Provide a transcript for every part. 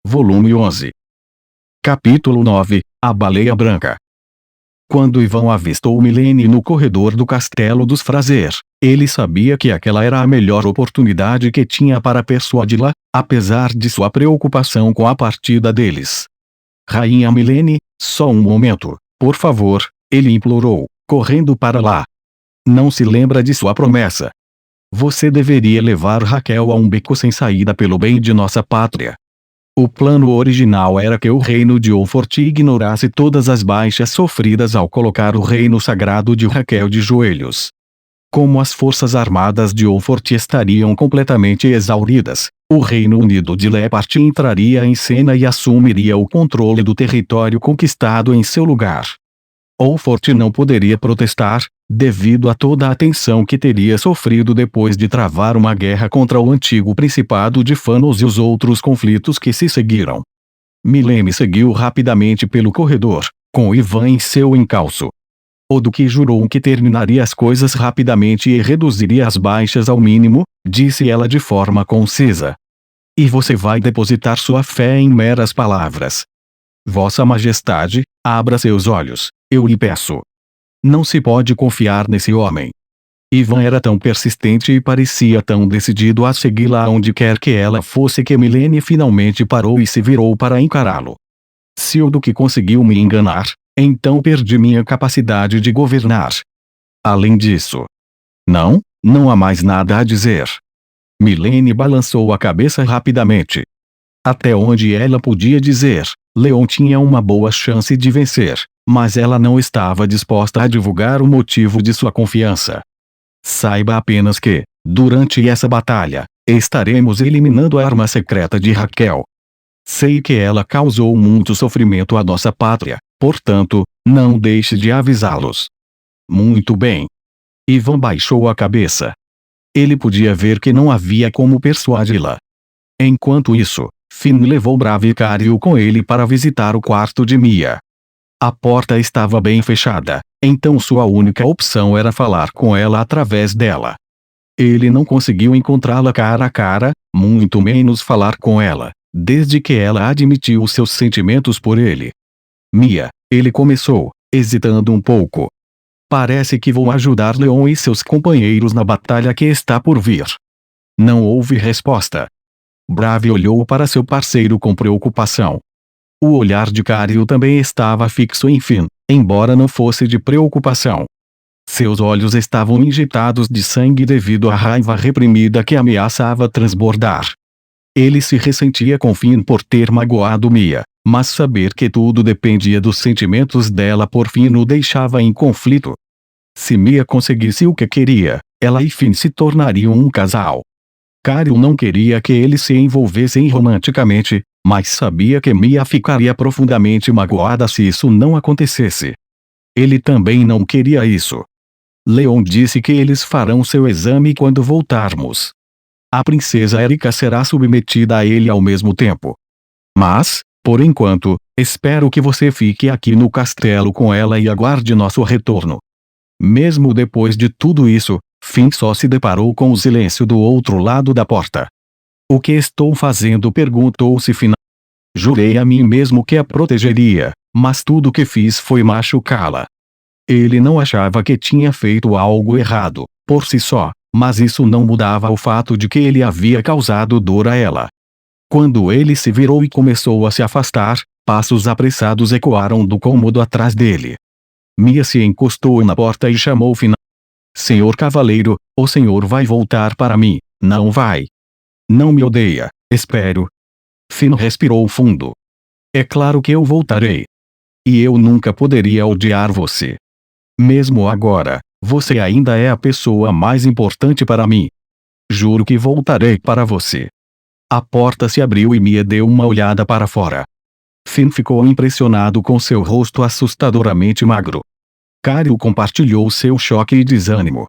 volume 11. Capítulo 9, A Baleia Branca. Quando Ivan avistou Milene no corredor do castelo dos Fraser, ele sabia que aquela era a melhor oportunidade que tinha para persuadi-la, apesar de sua preocupação com a partida deles. Rainha Milene, só um momento, por favor, ele implorou, correndo para lá. Não se lembra de sua promessa. Você deveria levar Raquel a um beco sem saída pelo bem de nossa pátria. O plano original era que o reino de Oufort ignorasse todas as baixas sofridas ao colocar o reino sagrado de Raquel de joelhos. Como as forças armadas de Oufort estariam completamente exauridas, o Reino Unido de Lepart entraria em cena e assumiria o controle do território conquistado em seu lugar. Oufort não poderia protestar, devido a toda a tensão que teria sofrido depois de travar uma guerra contra o antigo Principado de Fanos e os outros conflitos que se seguiram. Milene seguiu rapidamente pelo corredor, com Ivan em seu encalço. O duque jurou que terminaria as coisas rapidamente e reduziria as baixas ao mínimo, disse ela de forma concisa. E você vai depositar sua fé em meras palavras. Vossa Majestade, abra seus olhos, eu lhe peço. Não se pode confiar nesse homem. Ivan era tão persistente e parecia tão decidido a segui-la aonde quer que ela fosse que Milene finalmente parou e se virou para encará-lo. Se o duque conseguiu me enganar, então perdi minha capacidade de governar. Além disso. Não há mais nada a dizer. Milene balançou a cabeça rapidamente. Até onde ela podia dizer, Leon tinha uma boa chance de vencer, mas ela não estava disposta a divulgar o motivo de sua confiança. Saiba apenas que, durante essa batalha, estaremos eliminando a arma secreta de Raquel. Sei que ela causou muito sofrimento à nossa pátria, portanto, não deixe de avisá-los. Muito bem. Ivan baixou a cabeça. Ele podia ver que não havia como persuadi-la. Enquanto isso, Finn levou Bravicario com ele para visitar o quarto de Mia. A porta estava bem fechada, então sua única opção era falar com ela através dela. Ele não conseguiu encontrá-la cara a cara, muito menos falar com ela, desde que ela admitiu seus sentimentos por ele. Mia, ele começou, hesitando um pouco. Parece que vou ajudar Leon e seus companheiros na batalha que está por vir. Não houve resposta. Bravi olhou para seu parceiro com preocupação. O olhar de Cario também estava fixo em Finn, embora não fosse de preocupação. Seus olhos estavam injetados de sangue devido à raiva reprimida que ameaçava transbordar. Ele se ressentia com Finn por ter magoado Mia, mas saber que tudo dependia dos sentimentos dela por Finn o deixava em conflito. Se Mia conseguisse o que queria, ela e Finn se tornariam um casal. Cario não queria que eles se envolvessem romanticamente, mas sabia que Mia ficaria profundamente magoada se isso não acontecesse. Ele também não queria isso. Leon disse que eles farão seu exame quando voltarmos. A princesa Erika será submetida a ele ao mesmo tempo. Mas, por enquanto, espero que você fique aqui no castelo com ela e aguarde nosso retorno. Mesmo depois de tudo isso, Finn só se deparou com o silêncio do outro lado da porta. O que estou fazendo? Perguntou-se Finn. Jurei a mim mesmo que a protegeria, mas tudo que fiz foi machucá-la. Ele não achava que tinha feito algo errado, por si só, mas isso não mudava o fato de que ele havia causado dor a ela. Quando ele se virou e começou a se afastar, passos apressados ecoaram do cômodo atrás dele. Mia se encostou na porta e chamou Finn. Senhor Cavaleiro, o senhor vai voltar para mim, não vai? Não me odeia, espero. Finn respirou fundo. É claro que eu voltarei. E eu nunca poderia odiar você. Mesmo agora, você ainda é a pessoa mais importante para mim. Juro que voltarei para você. A porta se abriu e Mia deu uma olhada para fora. Finn ficou impressionado com seu rosto assustadoramente magro. Cario compartilhou seu choque e desânimo.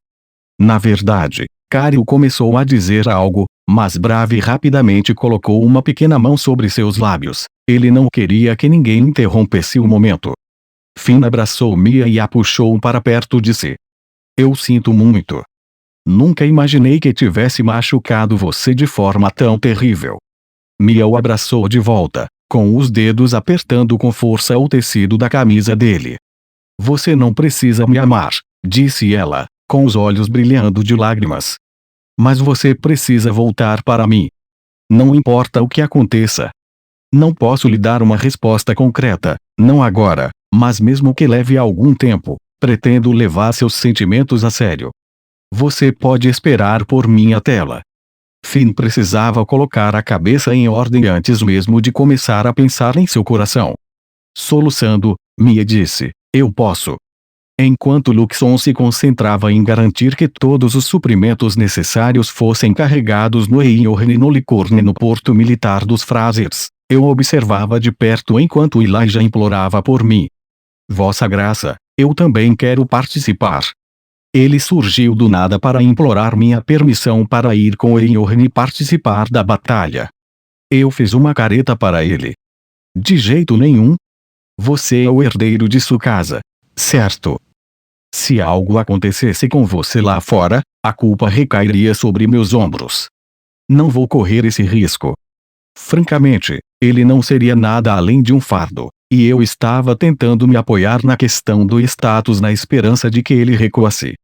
Na verdade, Cario começou a dizer algo, mas Bravi rapidamente colocou uma pequena mão sobre seus lábios. Ele não queria que ninguém interrompesse o momento. Finn abraçou Mia e a puxou para perto de si. Eu sinto muito. Nunca imaginei que tivesse machucado você de forma tão terrível. Mia o abraçou de volta, com os dedos apertando com força o tecido da camisa dele. Você não precisa me amar, disse ela, com os olhos brilhando de lágrimas. Mas você precisa voltar para mim. Não importa o que aconteça. Não posso lhe dar uma resposta concreta, não agora, mas mesmo que leve algum tempo, pretendo levar seus sentimentos a sério. Você pode esperar por mim até lá. Finn precisava colocar a cabeça em ordem antes mesmo de começar a pensar em seu coração. Soluçando, Mia disse, eu posso. Enquanto Luxon se concentrava em garantir que todos os suprimentos necessários fossem carregados no Einhorn e no Licorne no porto militar dos Frasers, eu observava de perto enquanto Elijah implorava por mim. Vossa Graça, eu também quero participar. Ele surgiu do nada para implorar minha permissão para ir com Einhorn e participar da batalha. Eu fiz uma careta para ele. De jeito nenhum. Você é o herdeiro de sua casa, certo? Se algo acontecesse com você lá fora, a culpa recairia sobre meus ombros. Não vou correr esse risco. Francamente, ele não seria nada além de um fardo, e eu estava tentando me apoiar na questão do status na esperança de que ele recuasse.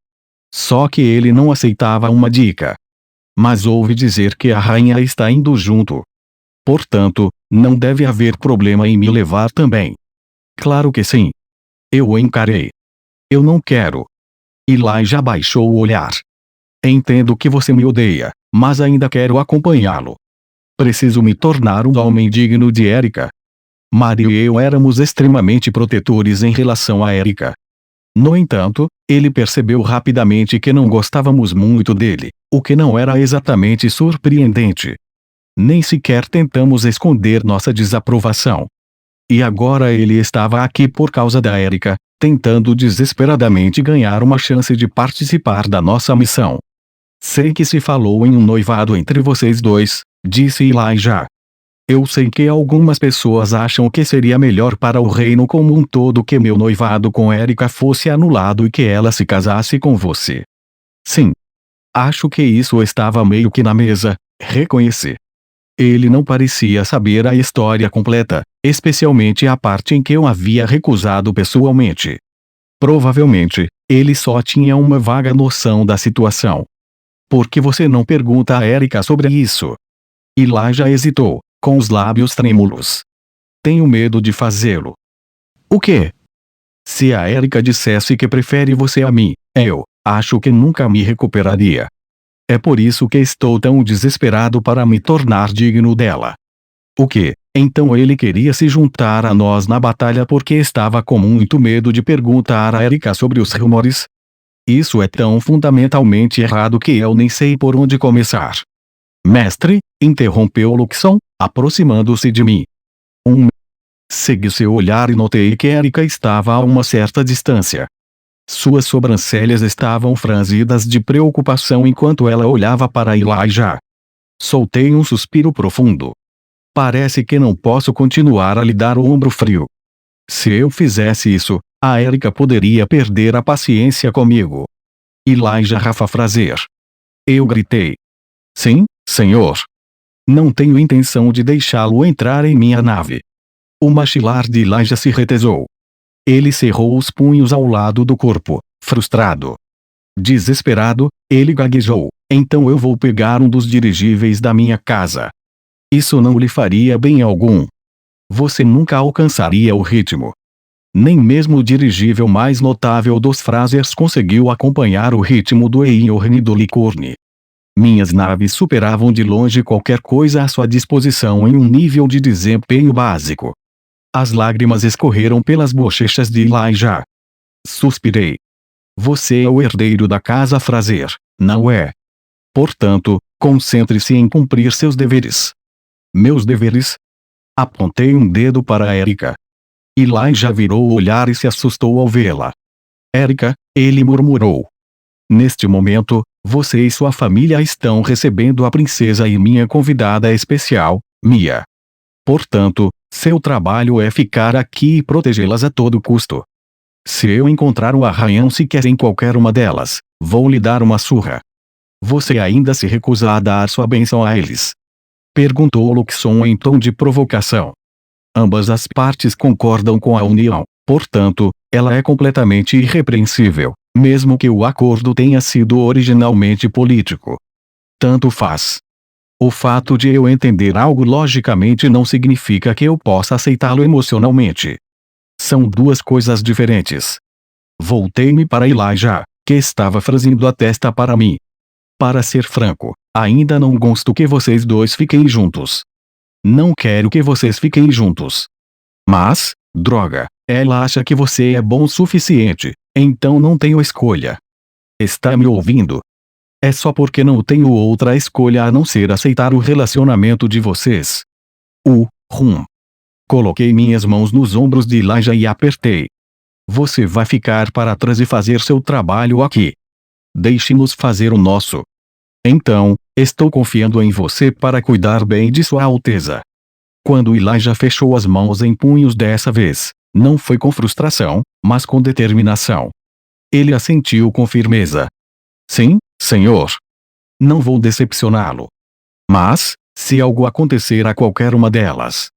Só que ele não aceitava uma dica. Mas ouvi dizer que a rainha está indo junto. Portanto, não deve haver problema em me levar também. Claro que sim. Eu o encarei. Eu não quero. Elijah baixou o olhar. Entendo que você me odeia, mas ainda quero acompanhá-lo. Preciso me tornar um homem digno de Erika. Mario e eu éramos extremamente protetores em relação a Erika. No entanto, ele percebeu rapidamente que não gostávamos muito dele, o que não era exatamente surpreendente. Nem sequer tentamos esconder nossa desaprovação. E agora ele estava aqui por causa da Erika, tentando desesperadamente ganhar uma chance de participar da nossa missão. Sei que se falou em um noivado entre vocês dois, disse Elijah. Eu sei que algumas pessoas acham que seria melhor para o reino como um todo que meu noivado com Erika fosse anulado e que ela se casasse com você. Sim. Acho que isso estava meio que na mesa, reconheci. Ele não parecia saber a história completa, especialmente a parte em que eu havia recusado pessoalmente. Provavelmente, ele só tinha uma vaga noção da situação. Por que você não pergunta a Erika sobre isso? Elijah hesitou, com os lábios trêmulos. Tenho medo de fazê-lo. O quê? Se a Erika dissesse que prefere você a mim, eu acho que nunca me recuperaria. É por isso que estou tão desesperado para me tornar digno dela. O quê? Então ele queria se juntar a nós na batalha porque estava com muito medo de perguntar a Erika sobre os rumores? Isso é tão fundamentalmente errado que eu nem sei por onde começar. Mestre, interrompeu Luxon, aproximando-se de mim. Segui seu olhar e notei que Erika estava a uma certa distância. Suas sobrancelhas estavam franzidas de preocupação enquanto ela olhava para Elijah. Soltei um suspiro profundo. Parece que não posso continuar a lhe dar o ombro frio. Se eu fizesse isso, a Erika poderia perder a paciência comigo. Elijah Rafa Fraser. Eu gritei. Sim, senhor. Não tenho intenção de deixá-lo entrar em minha nave. O maxilar de Elijah se retesou. Ele cerrou os punhos ao lado do corpo, frustrado. Desesperado, ele gaguejou. Então eu vou pegar um dos dirigíveis da minha casa. Isso não lhe faria bem algum. Você nunca alcançaria o ritmo. Nem mesmo o dirigível mais notável dos Frasers conseguiu acompanhar o ritmo do Einhorn e do Licorne. Minhas naves superavam de longe qualquer coisa à sua disposição em um nível de desempenho básico. As lágrimas escorreram pelas bochechas de Elijah. Suspirei. Você é o herdeiro da casa Fraser, não é? Portanto, concentre-se em cumprir seus deveres. Meus deveres? Apontei um dedo para Erika. Elijah virou o olhar e se assustou ao vê-la. Erika, ele murmurou. Neste momento, você e sua família estão recebendo a princesa e minha convidada especial, Mia. Portanto, seu trabalho é ficar aqui e protegê-las a todo custo. Se eu encontrar um arranhão sequer em qualquer uma delas, vou lhe dar uma surra. Você ainda se recusa a dar sua bênção a eles. Perguntou Luxon em tom de provocação. Ambas as partes concordam com a união, portanto, ela é completamente irrepreensível, mesmo que o acordo tenha sido originalmente político. Tanto faz. O fato de eu entender algo logicamente não significa que eu possa aceitá-lo emocionalmente. São duas coisas diferentes. Voltei-me para Elijah, que estava franzindo a testa para mim. Para ser franco, ainda não gosto que vocês dois fiquem juntos. Não quero que vocês fiquem juntos. Mas, droga, ela acha que você é bom o suficiente, então não tenho escolha. Está me ouvindo? É só porque não tenho outra escolha a não ser aceitar o relacionamento de vocês. Coloquei minhas mãos nos ombros de Elijah e apertei. Você vai ficar para trás e fazer seu trabalho aqui. Deixe-nos fazer o nosso. Então, estou confiando em você para cuidar bem de Sua Alteza. Quando Elijah fechou as mãos em punhos dessa vez, não foi com frustração, mas com determinação. Ele assentiu com firmeza. Sim, senhor. Não vou decepcioná-lo. Mas, se algo acontecer a qualquer uma delas,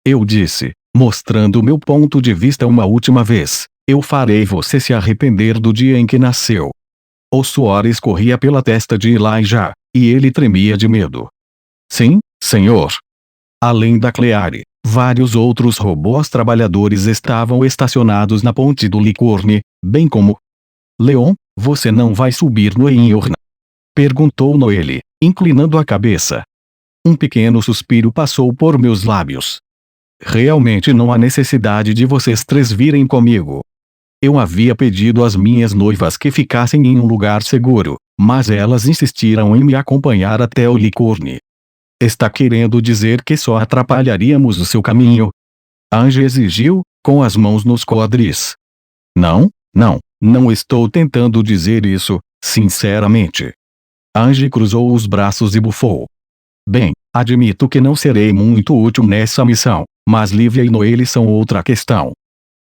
eu disse, mostrando meu ponto de vista uma última vez, eu farei você se arrepender do dia em que nasceu. O suor escorria pela testa de Elijah, e ele tremia de medo. Sim, senhor. Além da Cleare, vários outros robôs trabalhadores estavam estacionados na ponte do Licorne, bem como... Leon, você não vai subir no Enyorn? Perguntou Noelle, inclinando a cabeça. Um pequeno suspiro passou por meus lábios. Realmente não há necessidade de vocês três virem comigo. Eu havia pedido às minhas noivas que ficassem em um lugar seguro, mas elas insistiram em me acompanhar até o Licorne. Está querendo dizer que só atrapalharíamos o seu caminho? Ange exigiu, com as mãos nos quadris. Não estou tentando dizer isso, sinceramente. Ange cruzou os braços e bufou. Bem, admito que não serei muito útil nessa missão, mas Livia e Noelle são outra questão.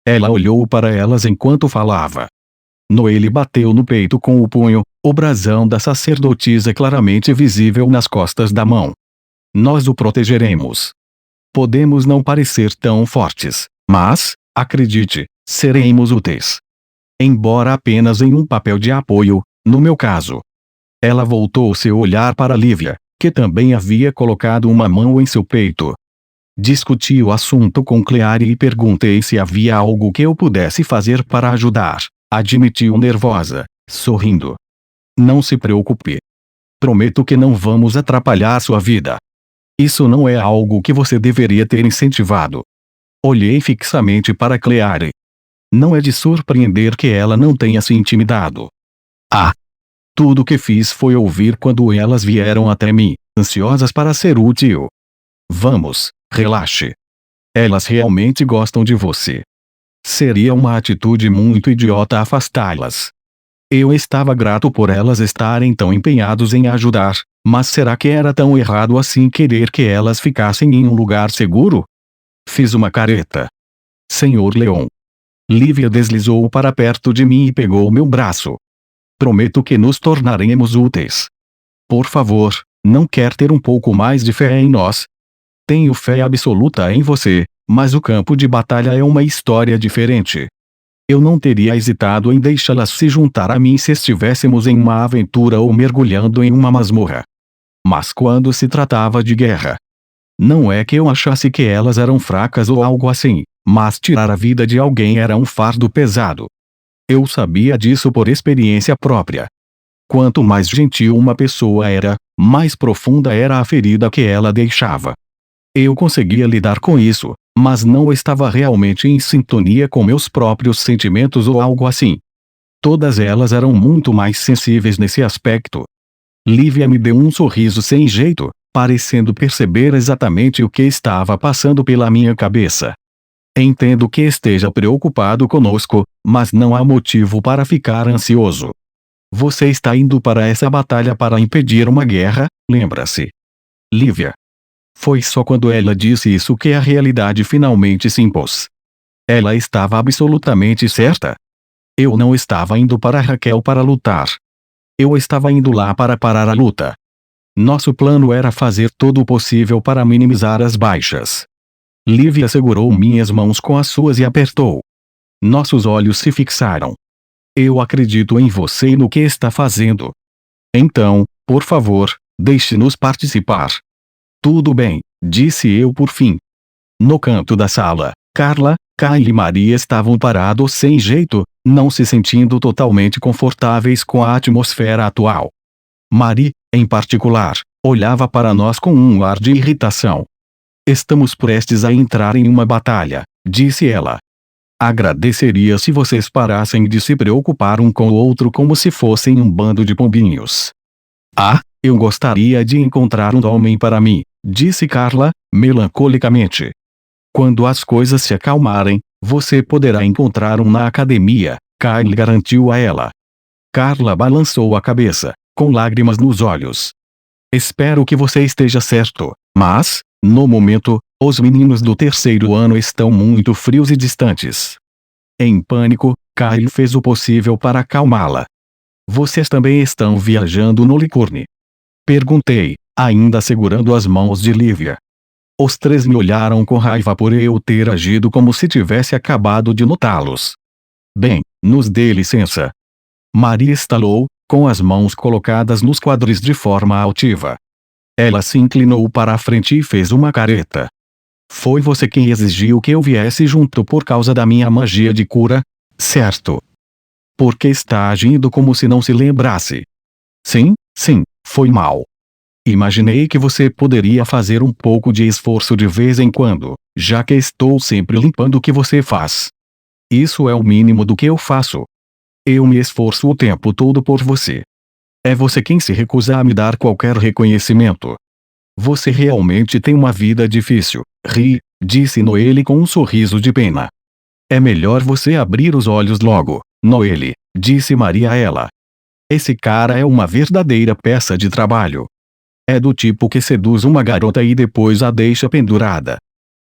Ela olhou para elas enquanto falava. Noelle bateu no peito com o punho, o brasão da sacerdotisa claramente visível nas costas da mão. Nós o protegeremos. Podemos não parecer tão fortes, mas, acredite, seremos úteis. Embora apenas em um papel de apoio, no meu caso. Ela voltou seu olhar para Livia, que também havia colocado uma mão em seu peito. Discuti o assunto com Cleare e perguntei se havia algo que eu pudesse fazer para ajudar. Admitiu nervosa, sorrindo. Não se preocupe. Prometo que não vamos atrapalhar sua vida. Isso não é algo que você deveria ter incentivado. Olhei fixamente para Cleare. Não é de surpreender que ela não tenha se intimidado. Tudo que fiz foi ouvir quando elas vieram até mim, ansiosas para ser útil. Vamos, relaxe. Elas realmente gostam de você. Seria uma atitude muito idiota afastá-las. Eu estava grato por elas estarem tão empenhados em ajudar, mas será que era tão errado assim querer que elas ficassem em um lugar seguro? Fiz uma careta. Senhor Leon. Livia deslizou para perto de mim e pegou meu braço. Prometo que nos tornaremos úteis. Por favor, não quer ter um pouco mais de fé em nós? Tenho fé absoluta em você, mas o campo de batalha é uma história diferente. Eu não teria hesitado em deixá-las se juntar a mim se estivéssemos em uma aventura ou mergulhando em uma masmorra. Mas quando se tratava de guerra, não é que eu achasse que elas eram fracas ou algo assim, mas tirar a vida de alguém era um fardo pesado. Eu sabia disso por experiência própria. Quanto mais gentil uma pessoa era, mais profunda era a ferida que ela deixava. Eu conseguia lidar com isso, mas não estava realmente em sintonia com meus próprios sentimentos ou algo assim. Todas elas eram muito mais sensíveis nesse aspecto. Livia me deu um sorriso sem jeito, parecendo perceber exatamente o que estava passando pela minha cabeça. Entendo que esteja preocupado conosco, mas não há motivo para ficar ansioso. Você está indo para essa batalha para impedir uma guerra, lembra-se. Livia. Foi só quando ela disse isso que a realidade finalmente se impôs. Ela estava absolutamente certa. Eu não estava indo para Raquel para lutar. Eu estava indo lá para parar a luta. Nosso plano era fazer todo o possível para minimizar as baixas. Livia segurou minhas mãos com as suas e apertou. Nossos olhos se fixaram. Eu acredito em você e no que está fazendo. Então, por favor, deixe-nos participar. Tudo bem, disse eu por fim. No canto da sala, Carla, Kyle e Maria estavam parados sem jeito, não se sentindo totalmente confortáveis com a atmosfera atual. Marie, em particular, olhava para nós com um ar de irritação. Estamos prestes a entrar em uma batalha, disse ela. Agradeceria se vocês parassem de se preocupar um com o outro como se fossem um bando de pombinhos. Ah, eu gostaria de encontrar um homem para mim, disse Carla, melancolicamente. Quando as coisas se acalmarem, você poderá encontrar um na academia, Kyle garantiu a ela. Carla balançou a cabeça, com lágrimas nos olhos. Espero que você esteja certo, mas, no momento, os meninos do terceiro ano estão muito frios e distantes. Em pânico, Kyle fez o possível para acalmá-la. Vocês também estão viajando no Licorne? Perguntei, ainda segurando as mãos de Livia. Os três me olharam com raiva por eu ter agido como se tivesse acabado de notá-los. Bem, nos dê licença. Maria estalou, com as mãos colocadas nos quadris de forma altiva. Ela se inclinou para a frente e fez uma careta. Foi você quem exigiu que eu viesse junto por causa da minha magia de cura, certo? Por que está agindo como se não se lembrasse? Sim, foi mal. Imaginei que você poderia fazer um pouco de esforço de vez em quando, já que estou sempre limpando o que você faz. Isso é o mínimo do que eu faço. Eu me esforço o tempo todo por você. É você quem se recusa a me dar qualquer reconhecimento. Você realmente tem uma vida difícil, disse Noelle com um sorriso de pena. É melhor você abrir os olhos logo, Noelle, disse Maria a ela. Esse cara é uma verdadeira peça de trabalho. É do tipo que seduz uma garota e depois a deixa pendurada.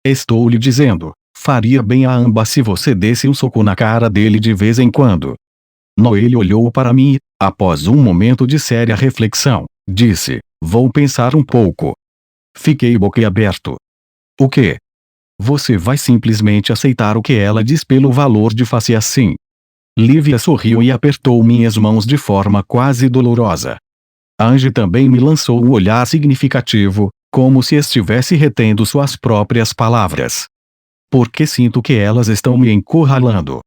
Estou lhe dizendo, faria bem a ambas se você desse um soco na cara dele de vez em quando. Noelle olhou para mim e, após um momento de séria reflexão, disse, vou pensar um pouco. Fiquei boquiaberto. O quê? Você vai simplesmente aceitar o que ela diz pelo valor de face assim? Livia sorriu e apertou minhas mãos de forma quase dolorosa. Angie também me lançou um olhar significativo, como se estivesse retendo suas próprias palavras. Porque sinto que elas estão me encurralando.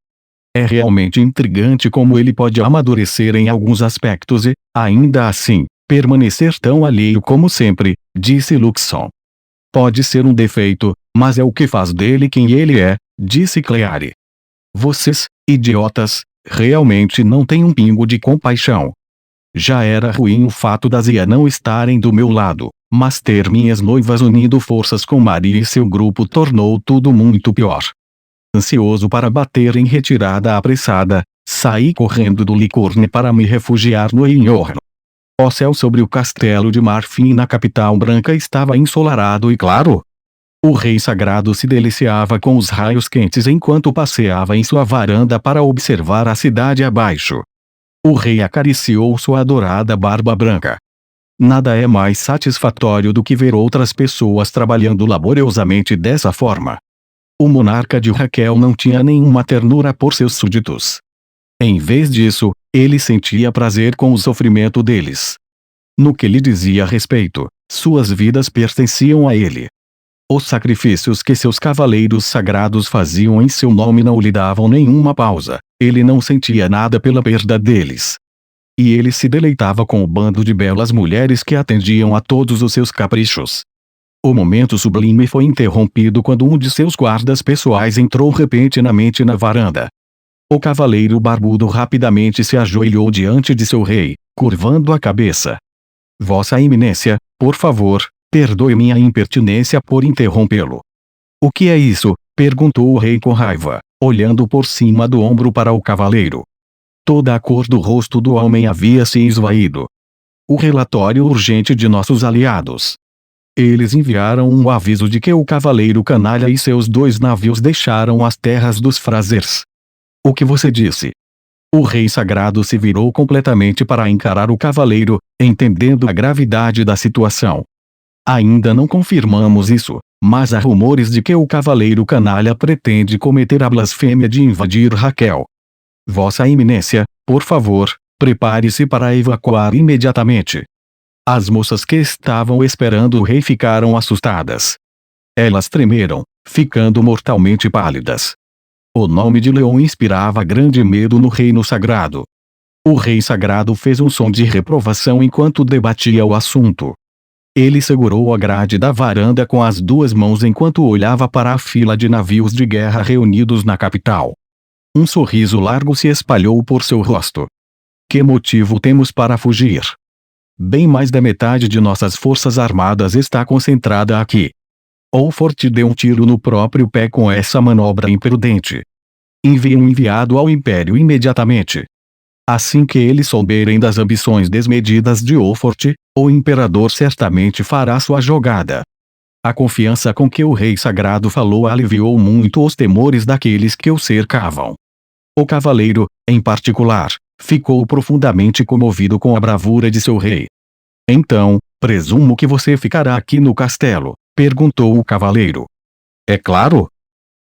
É realmente intrigante como ele pode amadurecer em alguns aspectos e, ainda assim, permanecer tão alheio como sempre, disse Luxon. Pode ser um defeito, mas é o que faz dele quem ele é, disse Clary. Vocês, idiotas, realmente não têm um pingo de compaixão. Já era ruim o fato da Zia não estarem do meu lado, mas ter minhas noivas unindo forças com Maria e seu grupo tornou tudo muito pior. Ansioso para bater em retirada apressada, saí correndo do Licorne para me refugiar no Enhorno. O céu sobre o castelo de Marfim na capital branca estava ensolarado e claro. O rei sagrado se deliciava com os raios quentes enquanto passeava em sua varanda para observar a cidade abaixo. O rei acariciou sua adorada barba branca. Nada é mais satisfatório do que ver outras pessoas trabalhando laboriosamente dessa forma. O monarca de Raquel não tinha nenhuma ternura por seus súditos. Em vez disso, ele sentia prazer com o sofrimento deles. No que lhe dizia respeito, suas vidas pertenciam a ele. Os sacrifícios que seus cavaleiros sagrados faziam em seu nome não lhe davam nenhuma pausa, ele não sentia nada pela perda deles. E ele se deleitava com o bando de belas mulheres que atendiam a todos os seus caprichos. O momento sublime foi interrompido quando um de seus guardas pessoais entrou repentinamente na varanda. O cavaleiro barbudo rapidamente se ajoelhou diante de seu rei, curvando a cabeça. Vossa Eminência, por favor, perdoe minha impertinência por interrompê-lo. O que é isso? Perguntou o rei com raiva, olhando por cima do ombro para o cavaleiro. Toda a cor do rosto do homem havia se esvaído. O relatório urgente de nossos aliados. Eles enviaram um aviso de que o cavaleiro canalha e seus 2 navios deixaram as terras dos Frasers. O que você disse? O rei sagrado se virou completamente para encarar o cavaleiro, entendendo a gravidade da situação. Ainda não confirmamos isso, mas há rumores de que o cavaleiro canalha pretende cometer a blasfêmia de invadir Raquel. Vossa Eminência, por favor, prepare-se para evacuar imediatamente. As moças que estavam esperando o rei ficaram assustadas. Elas tremeram, ficando mortalmente pálidas. O nome de Leão inspirava grande medo no reino sagrado. O rei sagrado fez um som de reprovação enquanto debatia o assunto. Ele segurou a grade da varanda com as duas mãos enquanto olhava para a fila de navios de guerra reunidos na capital. Um sorriso largo se espalhou por seu rosto. Que motivo temos para fugir? Bem mais da metade de nossas forças armadas está concentrada aqui. Wolfort deu um tiro no próprio pé com essa manobra imprudente. Envie um enviado ao Império imediatamente. Assim que eles souberem das ambições desmedidas de Wolfort, o Imperador certamente fará sua jogada. A confiança com que o Rei Sagrado falou aliviou muito os temores daqueles que o cercavam. O cavaleiro, em particular, ficou profundamente comovido com a bravura de seu rei. Então, presumo que você ficará aqui no castelo, perguntou o cavaleiro. É claro.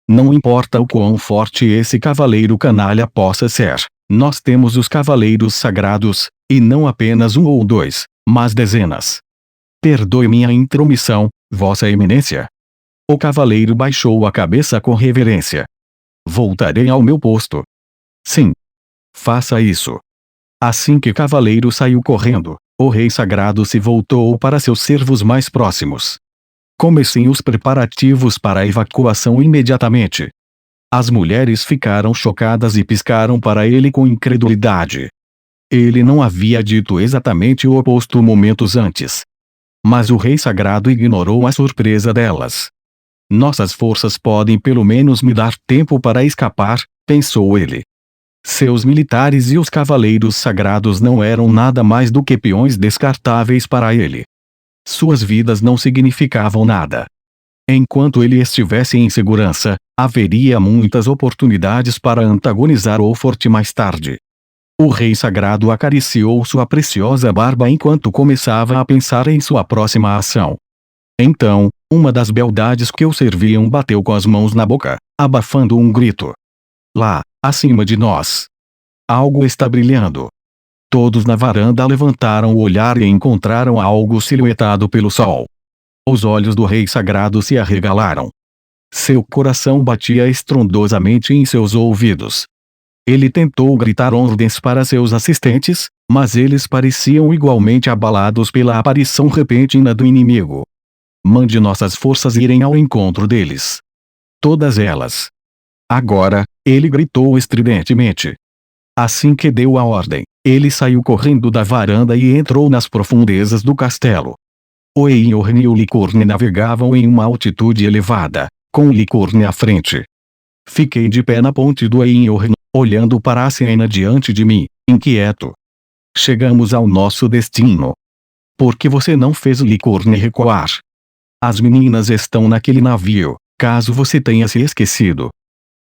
Não importa o quão forte esse cavaleiro canalha possa ser, nós temos os cavaleiros sagrados, e não apenas um ou dois, mas dezenas. Perdoe minha intromissão, Vossa Eminência. O cavaleiro baixou a cabeça com reverência. Voltarei ao meu posto. Sim. Faça isso. Assim que o cavaleiro saiu correndo, o rei sagrado se voltou para seus servos mais próximos. Comecem os preparativos para a evacuação imediatamente. As mulheres ficaram chocadas e piscaram para ele com incredulidade. Ele não havia dito exatamente o oposto momentos antes. Mas o rei sagrado ignorou a surpresa delas. Nossas forças podem pelo menos me dar tempo para escapar, pensou ele. Seus militares e os cavaleiros sagrados não eram nada mais do que peões descartáveis para ele. Suas vidas não significavam nada. Enquanto ele estivesse em segurança, haveria muitas oportunidades para antagonizar Wolfort mais tarde. O rei sagrado acariciou sua preciosa barba enquanto começava a pensar em sua próxima ação. Então, uma das beldades que o serviam bateu com as mãos na boca, abafando um grito. Lá, acima de nós. Algo está brilhando. Todos na varanda levantaram o olhar e encontraram algo silhuetado pelo sol. Os olhos do rei sagrado se arregalaram. Seu coração batia estrondosamente em seus ouvidos. Ele tentou gritar ordens para seus assistentes, mas eles pareciam igualmente abalados pela aparição repentina do inimigo. Mande nossas forças irem ao encontro deles. Todas elas. Agora, ele gritou estridentemente. Assim que deu a ordem, ele saiu correndo da varanda e entrou nas profundezas do castelo. O Einhorn e o Licorne navegavam em uma altitude elevada, com o Licorne à frente. Fiquei de pé na ponte do Einhorn, olhando para a cena diante de mim, inquieto. Chegamos ao nosso destino. Por que você não fez o Licorne recuar? As meninas estão naquele navio, caso você tenha se esquecido.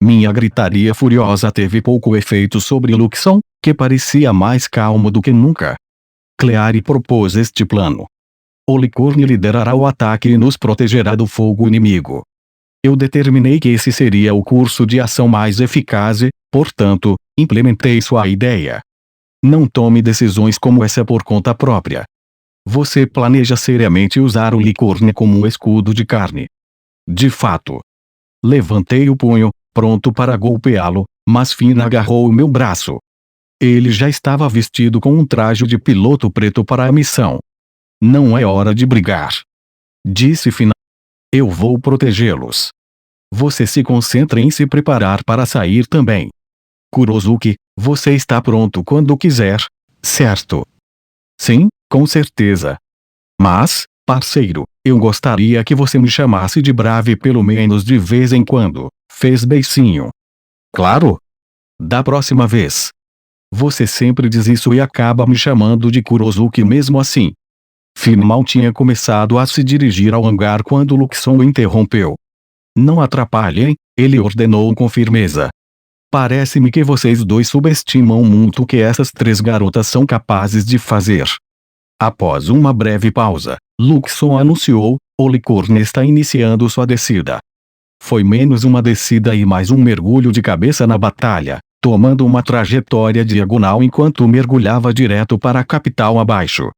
Minha gritaria furiosa teve pouco efeito sobre Luxon, que parecia mais calmo do que nunca. Cleari propôs este plano. O Licorne liderará o ataque e nos protegerá do fogo inimigo. Eu determinei que esse seria o curso de ação mais eficaz e, portanto, implementei sua ideia. Não tome decisões como essa por conta própria. Você planeja seriamente usar o Licorne como um escudo de carne. De fato. Levantei o punho, pronto para golpeá-lo, mas Finn agarrou o meu braço. Ele já estava vestido com um traje de piloto preto para a missão. Não é hora de brigar. Disse Finn. Eu vou protegê-los. Você se concentra em se preparar para sair também. Kurozuki, você está pronto quando quiser, certo? Sim, com certeza. Mas, parceiro, eu gostaria que você me chamasse de Brave pelo menos de vez em quando, fez beicinho. Claro. Da próxima vez. Você sempre diz isso e acaba me chamando de Kurozuki mesmo assim. Finn mal tinha começado a se dirigir ao hangar quando Luxon o interrompeu. Não atrapalhem, ele ordenou com firmeza. Parece-me que vocês dois subestimam muito o que essas três garotas são capazes de fazer. Após uma breve pausa, Luxon anunciou: o Licorne está iniciando sua descida. Foi menos uma descida e mais um mergulho de cabeça na batalha, tomando uma trajetória diagonal enquanto mergulhava direto para a capital abaixo.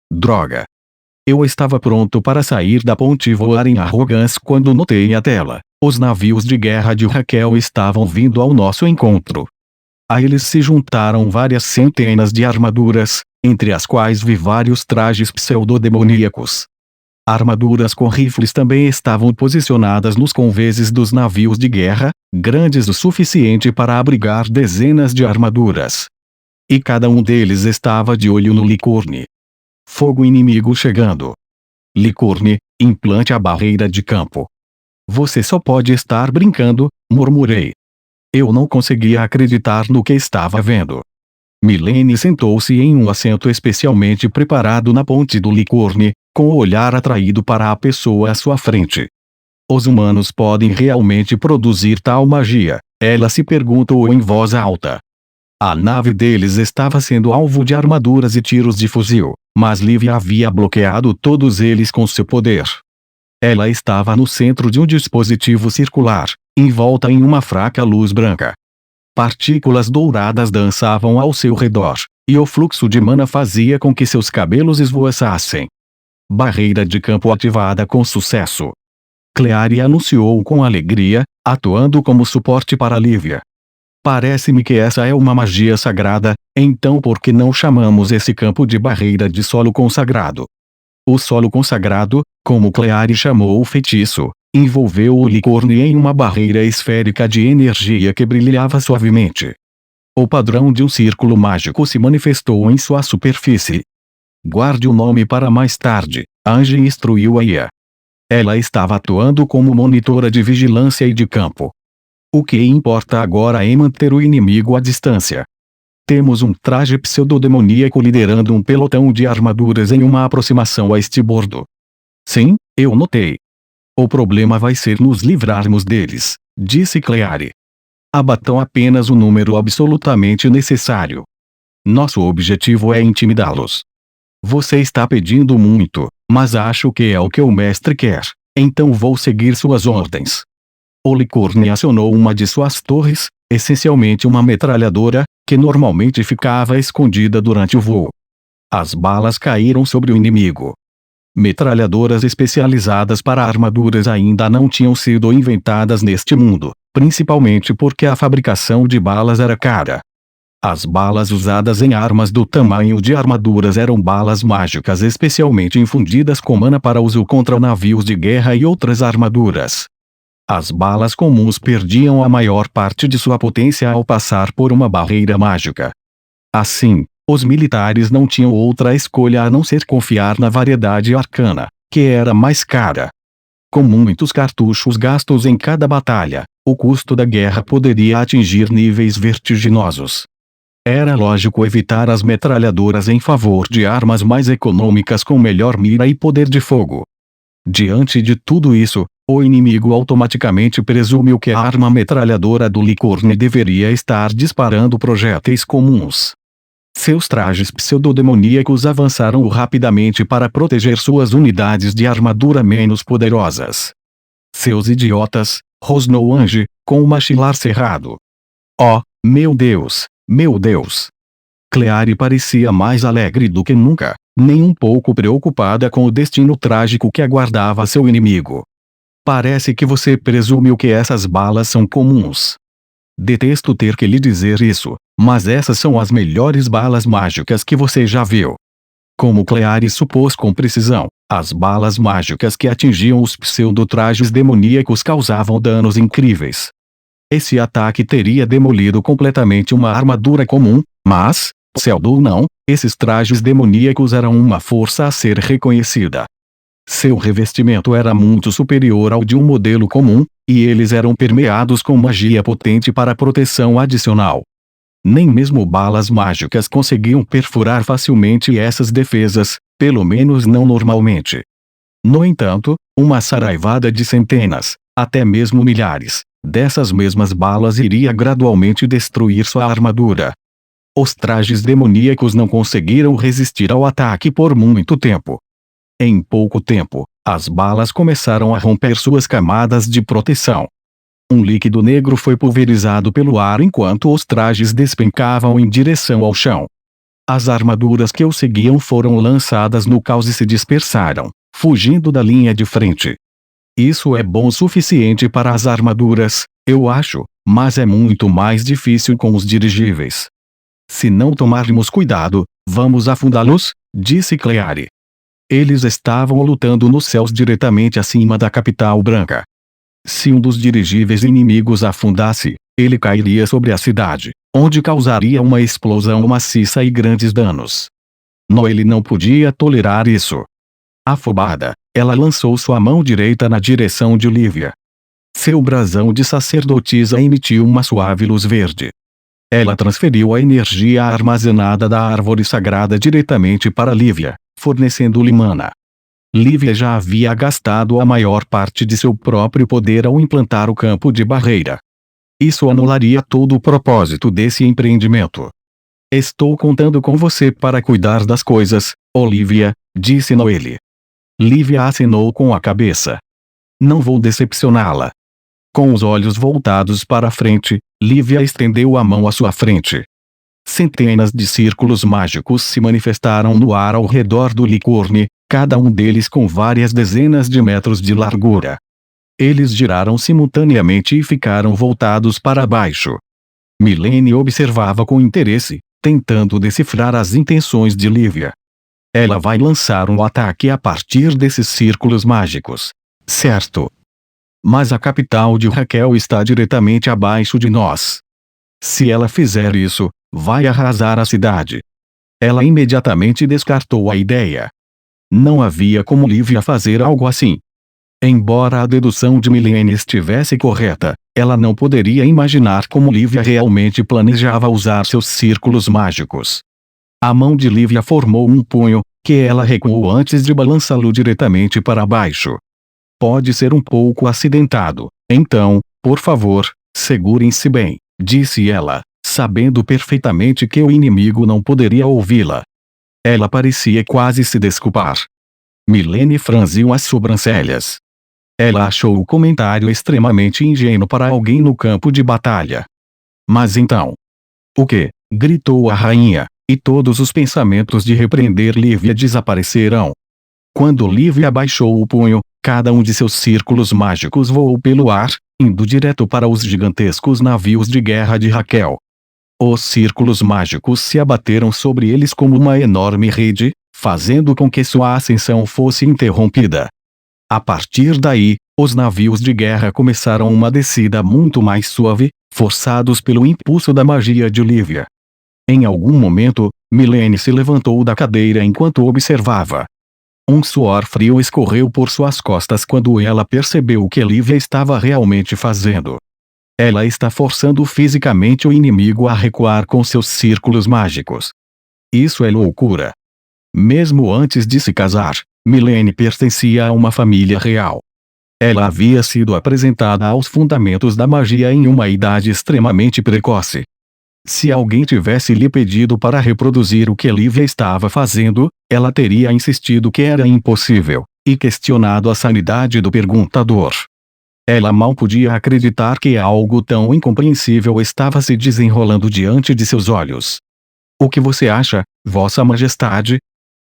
Droga! Eu estava pronto para sair da ponte e voar em Arrogance quando notei a tela. Os navios de guerra de Raquel estavam vindo ao nosso encontro. A eles se juntaram várias centenas de armaduras, entre as quais vi vários trajes pseudodemoníacos. Armaduras com rifles também estavam posicionadas nos conveses dos navios de guerra, grandes o suficiente para abrigar dezenas de armaduras. E cada um deles estava de olho no Licorne. Fogo inimigo chegando. Licorne, implante a barreira de campo. Você só pode estar brincando, murmurei. Eu não conseguia acreditar no que estava vendo. Milene sentou-se em um assento especialmente preparado na ponte do Licorne, com o olhar atraído para a pessoa à sua frente. Os humanos podem realmente produzir tal magia? Ela se perguntou em voz alta. A nave deles estava sendo alvo de armaduras e tiros de fuzil, mas Livia havia bloqueado todos eles com seu poder. Ela estava no centro de um dispositivo circular, envolta em uma fraca luz branca. Partículas douradas dançavam ao seu redor, e o fluxo de mana fazia com que seus cabelos esvoaçassem. Barreira de campo ativada com sucesso. Cleari anunciou com alegria, atuando como suporte para Livia. Parece-me que essa é uma magia sagrada, então por que não chamamos esse campo de barreira de solo consagrado? O solo consagrado, como Cleari chamou o feitiço, envolveu o Licorne em uma barreira esférica de energia que brilhava suavemente. O padrão de um círculo mágico se manifestou em sua superfície. Guarde o nome para mais tarde, Angie instruiu a Ia. Ela estava atuando como monitora de vigilância e de campo. O que importa agora é manter o inimigo à distância. Temos um traje pseudodemoníaco liderando um pelotão de armaduras em uma aproximação a este bordo. Sim, eu notei. O problema vai ser nos livrarmos deles, disse Cleari. Abatam apenas o número absolutamente necessário. Nosso objetivo é intimidá-los. Você está pedindo muito, mas acho que é o que o mestre quer, então vou seguir suas ordens. O Licorne acionou uma de suas torres, essencialmente uma metralhadora, que normalmente ficava escondida durante o voo. As balas caíram sobre o inimigo. Metralhadoras especializadas para armaduras ainda não tinham sido inventadas neste mundo, principalmente porque a fabricação de balas era cara. As balas usadas em armas do tamanho de armaduras eram balas mágicas especialmente infundidas com mana para uso contra navios de guerra e outras armaduras. As balas comuns perdiam a maior parte de sua potência ao passar por uma barreira mágica. Assim, os militares não tinham outra escolha a não ser confiar na variedade arcana, que era mais cara. Com muitos cartuchos gastos em cada batalha, o custo da guerra poderia atingir níveis vertiginosos. Era lógico evitar as metralhadoras em favor de armas mais econômicas com melhor mira e poder de fogo. Diante de tudo isso, o inimigo automaticamente presumiu que a arma metralhadora do Licorne deveria estar disparando projéteis comuns. Seus trajes pseudodemoníacos avançaram rapidamente para proteger suas unidades de armadura menos poderosas. Seus idiotas, rosnou Angie, com o maxilar cerrado. Oh, meu Deus, meu Deus! Cleari parecia mais alegre do que nunca, nem um pouco preocupada com o destino trágico que aguardava seu inimigo. Parece que você presumiu que essas balas são comuns. Detesto ter que lhe dizer isso, mas essas são as melhores balas mágicas que você já viu. Como Cleari supôs com precisão, as balas mágicas que atingiam os pseudo-trajes demoníacos causavam danos incríveis. Esse ataque teria demolido completamente uma armadura comum, mas, pseudo ou não, esses trajes demoníacos eram uma força a ser reconhecida. Seu revestimento era muito superior ao de um modelo comum, e eles eram permeados com magia potente para proteção adicional. Nem mesmo balas mágicas conseguiam perfurar facilmente essas defesas, pelo menos não normalmente. No entanto, uma saraivada de centenas, até mesmo milhares, dessas mesmas balas iria gradualmente destruir sua armadura. Os trajes demoníacos não conseguiram resistir ao ataque por muito tempo. Em pouco tempo, as balas começaram a romper suas camadas de proteção. Um líquido negro foi pulverizado pelo ar enquanto os trajes despencavam em direção ao chão. As armaduras que o seguiam foram lançadas no caos e se dispersaram, fugindo da linha de frente. Isso é bom o suficiente para as armaduras, eu acho, mas é muito mais difícil com os dirigíveis. Se não tomarmos cuidado, vamos afundá-los, disse Clary. Eles estavam lutando nos céus diretamente acima da capital branca. Se um dos dirigíveis inimigos afundasse, ele cairia sobre a cidade, onde causaria uma explosão maciça e grandes danos. Noelle não podia tolerar isso. Afobada, ela lançou sua mão direita na direção de Olivia. Seu brasão de sacerdotisa emitiu uma suave luz verde. Ela transferiu a energia armazenada da árvore sagrada diretamente para Lívia, fornecendo-lhe mana. Lívia já havia gastado a maior parte de seu próprio poder ao implantar o campo de barreira. Isso anularia todo o propósito desse empreendimento. Estou contando com você para cuidar das coisas, Olivia, disse Noelle. Lívia acenou com a cabeça. Não vou decepcioná-la. Com os olhos voltados para a frente, Lívia estendeu a mão à sua frente. Centenas de círculos mágicos se manifestaram no ar ao redor do Licorne, cada um deles com várias dezenas de metros de largura. Eles giraram simultaneamente e ficaram voltados para baixo. Milene observava com interesse, tentando decifrar as intenções de Lívia. Ela vai lançar um ataque a partir desses círculos mágicos. Certo. Mas a capital de Raquel está diretamente abaixo de nós. Se ela fizer isso, vai arrasar a cidade. Ela imediatamente descartou a ideia. Não havia como Lívia fazer algo assim. Embora a dedução de Milene estivesse correta, ela não poderia imaginar como Lívia realmente planejava usar seus círculos mágicos. A mão de Lívia formou um punho, que ela recuou antes de balançá-lo diretamente para baixo. Pode ser um pouco acidentado, então, por favor, segurem-se bem, disse ela, sabendo perfeitamente que o inimigo não poderia ouvi-la. Ela parecia quase se desculpar. Milene franziu as sobrancelhas. Ela achou o comentário extremamente ingênuo para alguém no campo de batalha. Mas então... O quê? Gritou a rainha, e todos os pensamentos de repreender Lívia desaparecerão. Quando Lívia baixou o punho, cada um de seus círculos mágicos voou pelo ar, indo direto para os gigantescos navios de guerra de Raquel. Os círculos mágicos se abateram sobre eles como uma enorme rede, fazendo com que sua ascensão fosse interrompida. A partir daí, os navios de guerra começaram uma descida muito mais suave, forçados pelo impulso da magia de Olivia. Em algum momento, Milene se levantou da cadeira enquanto observava. Um suor frio escorreu por suas costas quando ela percebeu o que Olivia estava realmente fazendo. Ela está forçando fisicamente o inimigo a recuar com seus círculos mágicos. Isso é loucura. Mesmo antes de se casar, Milene pertencia a uma família real. Ela havia sido apresentada aos fundamentos da magia em uma idade extremamente precoce. Se alguém tivesse lhe pedido para reproduzir o que Olivia estava fazendo, ela teria insistido que era impossível, e questionado a sanidade do perguntador. Ela mal podia acreditar que algo tão incompreensível estava se desenrolando diante de seus olhos. O que você acha, Vossa Majestade?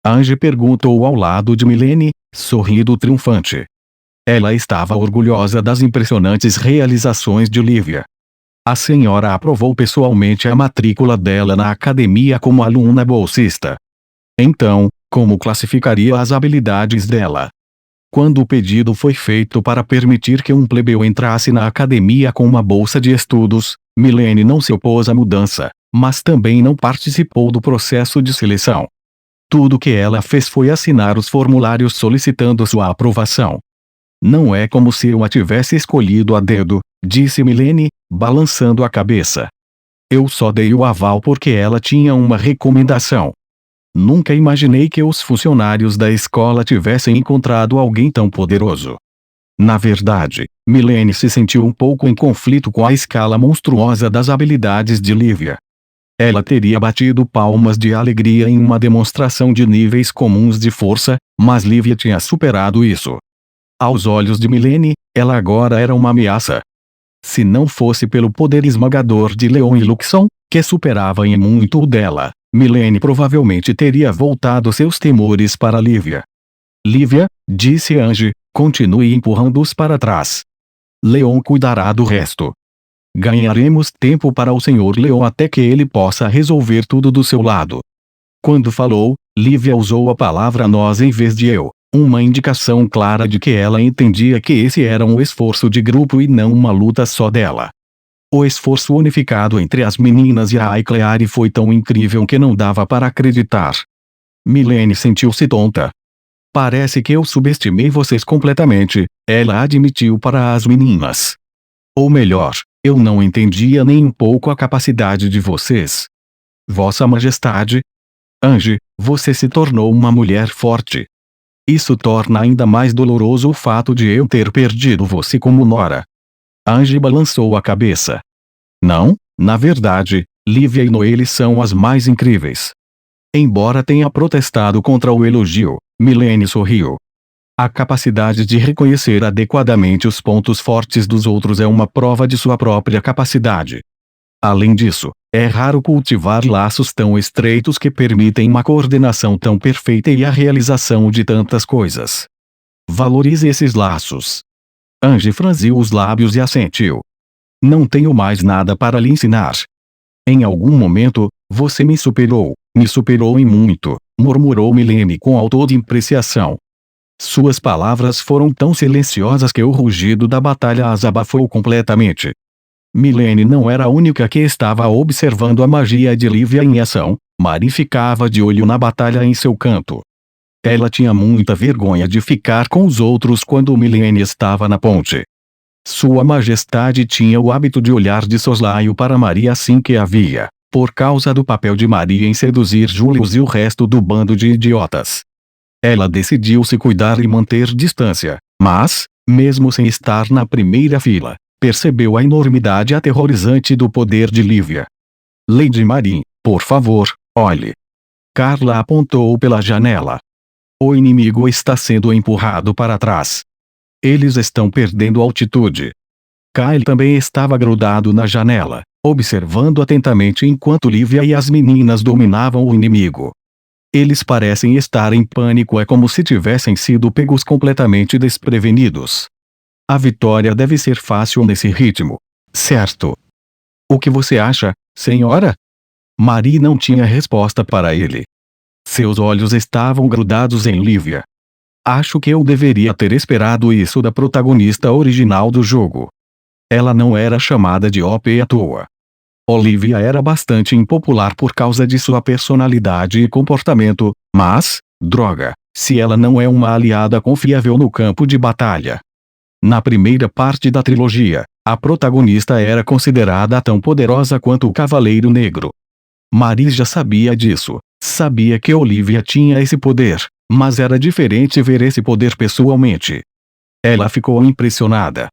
Ange perguntou ao lado de Milene, sorrindo triunfante. Ela estava orgulhosa das impressionantes realizações de Olivia. A senhora aprovou pessoalmente a matrícula dela na academia como aluna bolsista. Então, como classificaria as habilidades dela? Quando o pedido foi feito para permitir que um plebeu entrasse na academia com uma bolsa de estudos, Milene não se opôs à mudança, mas também não participou do processo de seleção. Tudo que ela fez foi assinar os formulários solicitando sua aprovação. Não é como se eu a tivesse escolhido a dedo, disse Milene, balançando a cabeça. Eu só dei o aval porque ela tinha uma recomendação. Nunca imaginei que os funcionários da escola tivessem encontrado alguém tão poderoso. Na verdade, Milene se sentiu um pouco em conflito com a escala monstruosa das habilidades de Lívia. Ela teria batido palmas de alegria em uma demonstração de níveis comuns de força, mas Lívia tinha superado isso. Aos olhos de Milene, ela agora era uma ameaça. Se não fosse pelo poder esmagador de Leon e Luxon, que superava em muito o dela, Milene provavelmente teria voltado seus temores para Lívia. Lívia, disse Ange, continue empurrando-os para trás. Leon cuidará do resto. Ganharemos tempo para o Sr. Leon até que ele possa resolver tudo do seu lado. Quando falou, Lívia usou a palavra nós em vez de eu, uma indicação clara de que ela entendia que esse era um esforço de grupo e não uma luta só dela. O esforço unificado entre as meninas e a Icleari foi tão incrível que não dava para acreditar. Milene sentiu-se tonta. Parece que eu subestimei vocês completamente, ela admitiu para as meninas. Ou melhor, eu não entendia nem um pouco a capacidade de vocês. Vossa Majestade? Ange, você se tornou uma mulher forte. Isso torna ainda mais doloroso o fato de eu ter perdido você como nora. Ange balançou a cabeça. Não, na verdade, Lívia e Noelle são as mais incríveis. Embora tenha protestado contra o elogio, Milene sorriu. A capacidade de reconhecer adequadamente os pontos fortes dos outros é uma prova de sua própria capacidade. Além disso, é raro cultivar laços tão estreitos que permitem uma coordenação tão perfeita e a realização de tantas coisas. Valorize esses laços. Ange franziu os lábios e assentiu. Não tenho mais nada para lhe ensinar. Em algum momento, você me superou em muito, murmurou Milene com autodepreciação. Suas palavras foram tão silenciosas que o rugido da batalha as abafou completamente. Milene não era a única que estava observando a magia de Lívia em ação, Mari ficava de olho na batalha em seu canto. Ela tinha muita vergonha de ficar com os outros quando Milene estava na ponte. Sua Majestade tinha o hábito de olhar de soslaio para Mari assim que a via, por causa do papel de Mari em seduzir Julius e o resto do bando de idiotas. Ela decidiu se cuidar e manter distância, mas, mesmo sem estar na primeira fila, percebeu a enormidade aterrorizante do poder de Lívia. Lady Marin, por favor, olhe. Carla apontou pela janela. O inimigo está sendo empurrado para trás. Eles estão perdendo altitude. Kyle também estava grudado na janela, observando atentamente enquanto Lívia e as meninas dominavam o inimigo. Eles parecem estar em pânico, é como se tivessem sido pegos completamente desprevenidos. A vitória deve ser fácil nesse ritmo, certo? O que você acha, senhora? Mari não tinha resposta para ele. Seus olhos estavam grudados em Lívia. Acho que eu deveria ter esperado isso da protagonista original do jogo. Ela não era chamada de OP à toa. Olivia era bastante impopular por causa de sua personalidade e comportamento, mas, droga, se ela não é uma aliada confiável no campo de batalha. Na primeira parte da trilogia, a protagonista era considerada tão poderosa quanto o Cavaleiro Negro. Mari já sabia disso, sabia que Olivia tinha esse poder, mas era diferente ver esse poder pessoalmente. Ela ficou impressionada.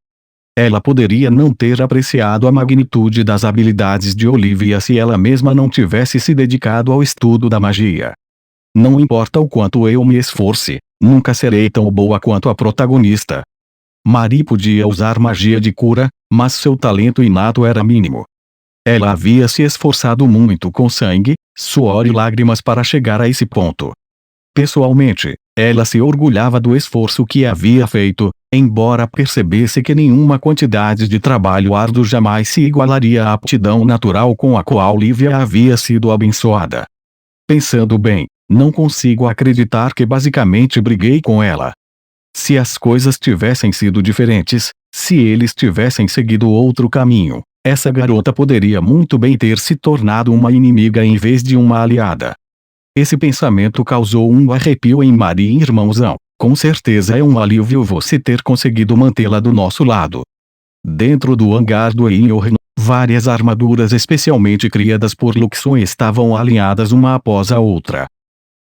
Ela poderia não ter apreciado a magnitude das habilidades de Olivia se ela mesma não tivesse se dedicado ao estudo da magia. Não importa o quanto eu me esforce, nunca serei tão boa quanto a protagonista. Mari podia usar magia de cura, mas seu talento inato era mínimo. Ela havia se esforçado muito com sangue, suor e lágrimas para chegar a esse ponto. Pessoalmente, ela se orgulhava do esforço que havia feito, embora percebesse que nenhuma quantidade de trabalho árduo jamais se igualaria à aptidão natural com a qual Lívia havia sido abençoada. Pensando bem, não consigo acreditar que basicamente briguei com ela. Se as coisas tivessem sido diferentes, se eles tivessem seguido outro caminho, essa garota poderia muito bem ter se tornado uma inimiga em vez de uma aliada. Esse pensamento causou um arrepio em Mari. Irmãozão, com certeza é um alívio você ter conseguido mantê-la do nosso lado. Dentro do hangar do Einhorn, várias armaduras especialmente criadas por Luxon estavam alinhadas uma após a outra.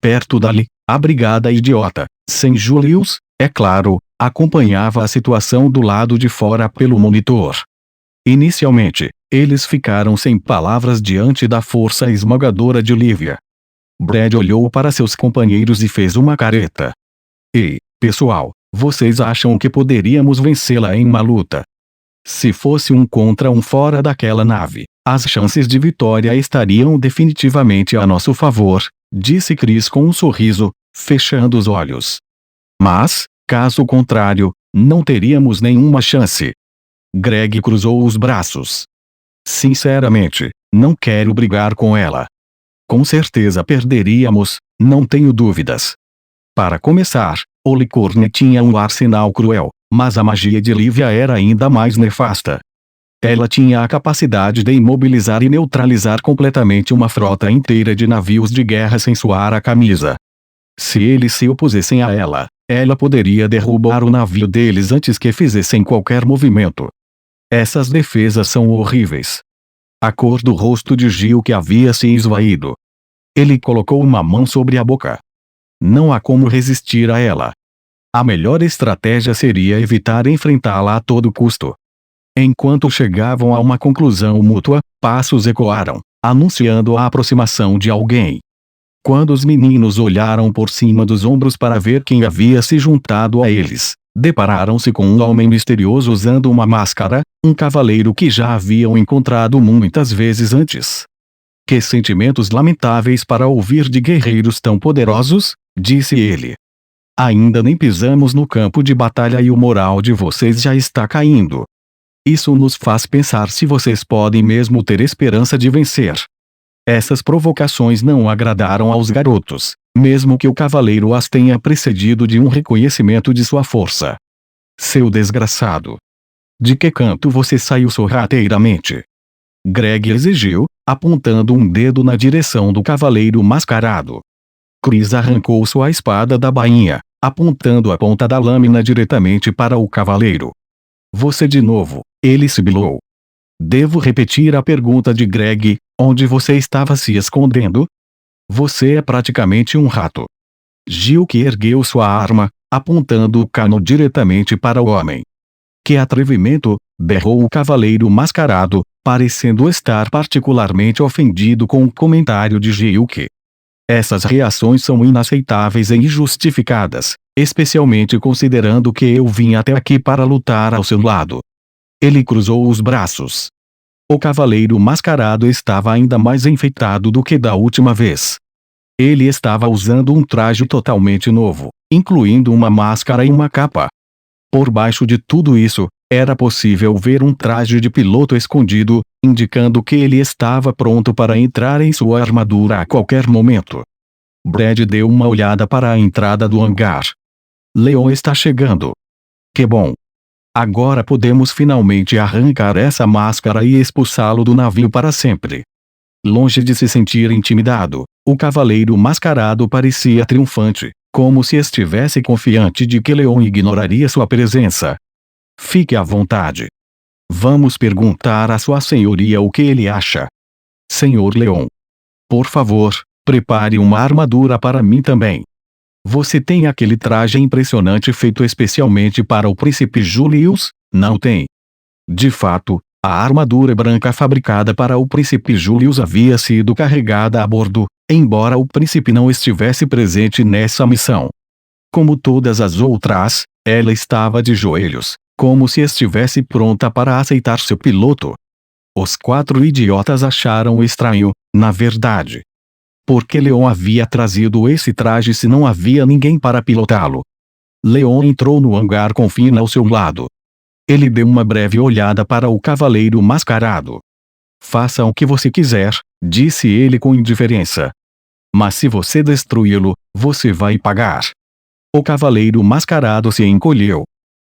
Perto dali, a brigada idiota, sem Julius, é claro, acompanhava a situação do lado de fora pelo monitor. Inicialmente, eles ficaram sem palavras diante da força esmagadora de Lívia. Brad olhou para seus companheiros e fez uma careta. Ei, pessoal, vocês acham que poderíamos vencê-la em uma luta? Se fosse um contra um fora daquela nave, as chances de vitória estariam definitivamente a nosso favor, disse Chris com um sorriso, fechando os olhos. Mas, caso contrário, não teríamos nenhuma chance. Greg cruzou os braços. Sinceramente, não quero brigar com ela. Com certeza perderíamos, não tenho dúvidas. Para começar, o Licorne tinha um arsenal cruel, mas a magia de Lívia era ainda mais nefasta. Ela tinha a capacidade de imobilizar e neutralizar completamente uma frota inteira de navios de guerra sem suar a camisa. Se eles se opusessem a ela, ela poderia derrubar o navio deles antes que fizessem qualquer movimento. Essas defesas são horríveis. A cor do rosto de Gil que havia se esvaído. Ele colocou uma mão sobre a boca. Não há como resistir a ela. A melhor estratégia seria evitar enfrentá-la a todo custo. Enquanto chegavam a uma conclusão mútua, passos ecoaram, anunciando a aproximação de alguém. Quando os meninos olharam por cima dos ombros para ver quem havia se juntado a eles, depararam-se com um homem misterioso usando uma máscara, um cavaleiro que já haviam encontrado muitas vezes antes. Que sentimentos lamentáveis para ouvir de guerreiros tão poderosos, disse ele. Ainda nem pisamos no campo de batalha e o moral de vocês já está caindo. Isso nos faz pensar se vocês podem mesmo ter esperança de vencer. Essas provocações não agradaram aos garotos, mesmo que o cavaleiro as tenha precedido de um reconhecimento de sua força. Seu desgraçado! De que canto você saiu sorrateiramente? Greg exigiu, apontando um dedo na direção do cavaleiro mascarado. Chris arrancou sua espada da bainha, apontando a ponta da lâmina diretamente para o cavaleiro. Você de novo, ele sibilou. Devo repetir a pergunta de Greg, onde você estava se escondendo? Você é praticamente um rato. Gil que ergueu sua arma, apontando o cano diretamente para o homem. Que atrevimento, berrou o cavaleiro mascarado, parecendo estar particularmente ofendido com o comentário de Gil que. Essas reações são inaceitáveis e injustificadas, especialmente considerando que eu vim até aqui para lutar ao seu lado. Ele cruzou os braços. O cavaleiro mascarado estava ainda mais enfeitado do que da última vez. Ele estava usando um traje totalmente novo, incluindo uma máscara e uma capa. Por baixo de tudo isso, era possível ver um traje de piloto escondido, indicando que ele estava pronto para entrar em sua armadura a qualquer momento. Brad deu uma olhada para a entrada do hangar. Leon está chegando. Que bom! Agora podemos finalmente arrancar essa máscara e expulsá-lo do navio para sempre. Longe de se sentir intimidado, o cavaleiro mascarado parecia triunfante, como se estivesse confiante de que Leon ignoraria sua presença. Fique à vontade. Vamos perguntar a sua senhoria o que ele acha. Senhor Leon. Por favor, prepare uma armadura para mim também. Você tem aquele traje impressionante feito especialmente para o príncipe Julius, não tem? De fato, a armadura branca fabricada para o príncipe Julius havia sido carregada a bordo, embora o príncipe não estivesse presente nessa missão. Como todas as outras, ela estava de joelhos, como se estivesse pronta para aceitar seu piloto. Os 4 idiotas acharam estranho, na verdade. Por que Leon havia trazido esse traje se não havia ninguém para pilotá-lo? Leon entrou no hangar com Finn ao seu lado. Ele deu uma breve olhada para o cavaleiro mascarado. Faça o que você quiser, disse ele com indiferença. Mas se você destruí-lo, você vai pagar. O cavaleiro mascarado se encolheu.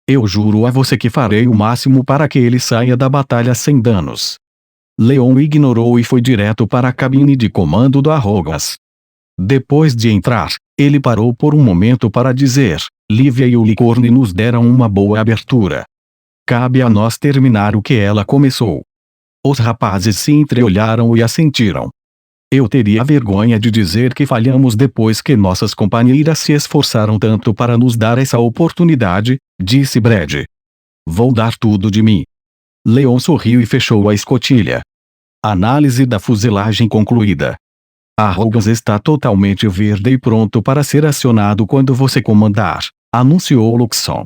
Eu juro a você que farei o máximo para que ele saia da batalha sem danos. Leon ignorou e foi direto para a cabine de comando do Arrogas. Depois de entrar, ele parou por um momento para dizer, Lívia e o Licorne nos deram uma boa abertura. Cabe a nós terminar o que ela começou. Os rapazes se entreolharam e assentiram. Eu teria vergonha de dizer que falhamos depois que nossas companheiras se esforçaram tanto para nos dar essa oportunidade, disse Brad. Vou dar tudo de mim. Leon sorriu e fechou a escotilha. Análise da fuselagem concluída. A Arrogas está totalmente verde e pronto para ser acionado quando você comandar, anunciou Luxon.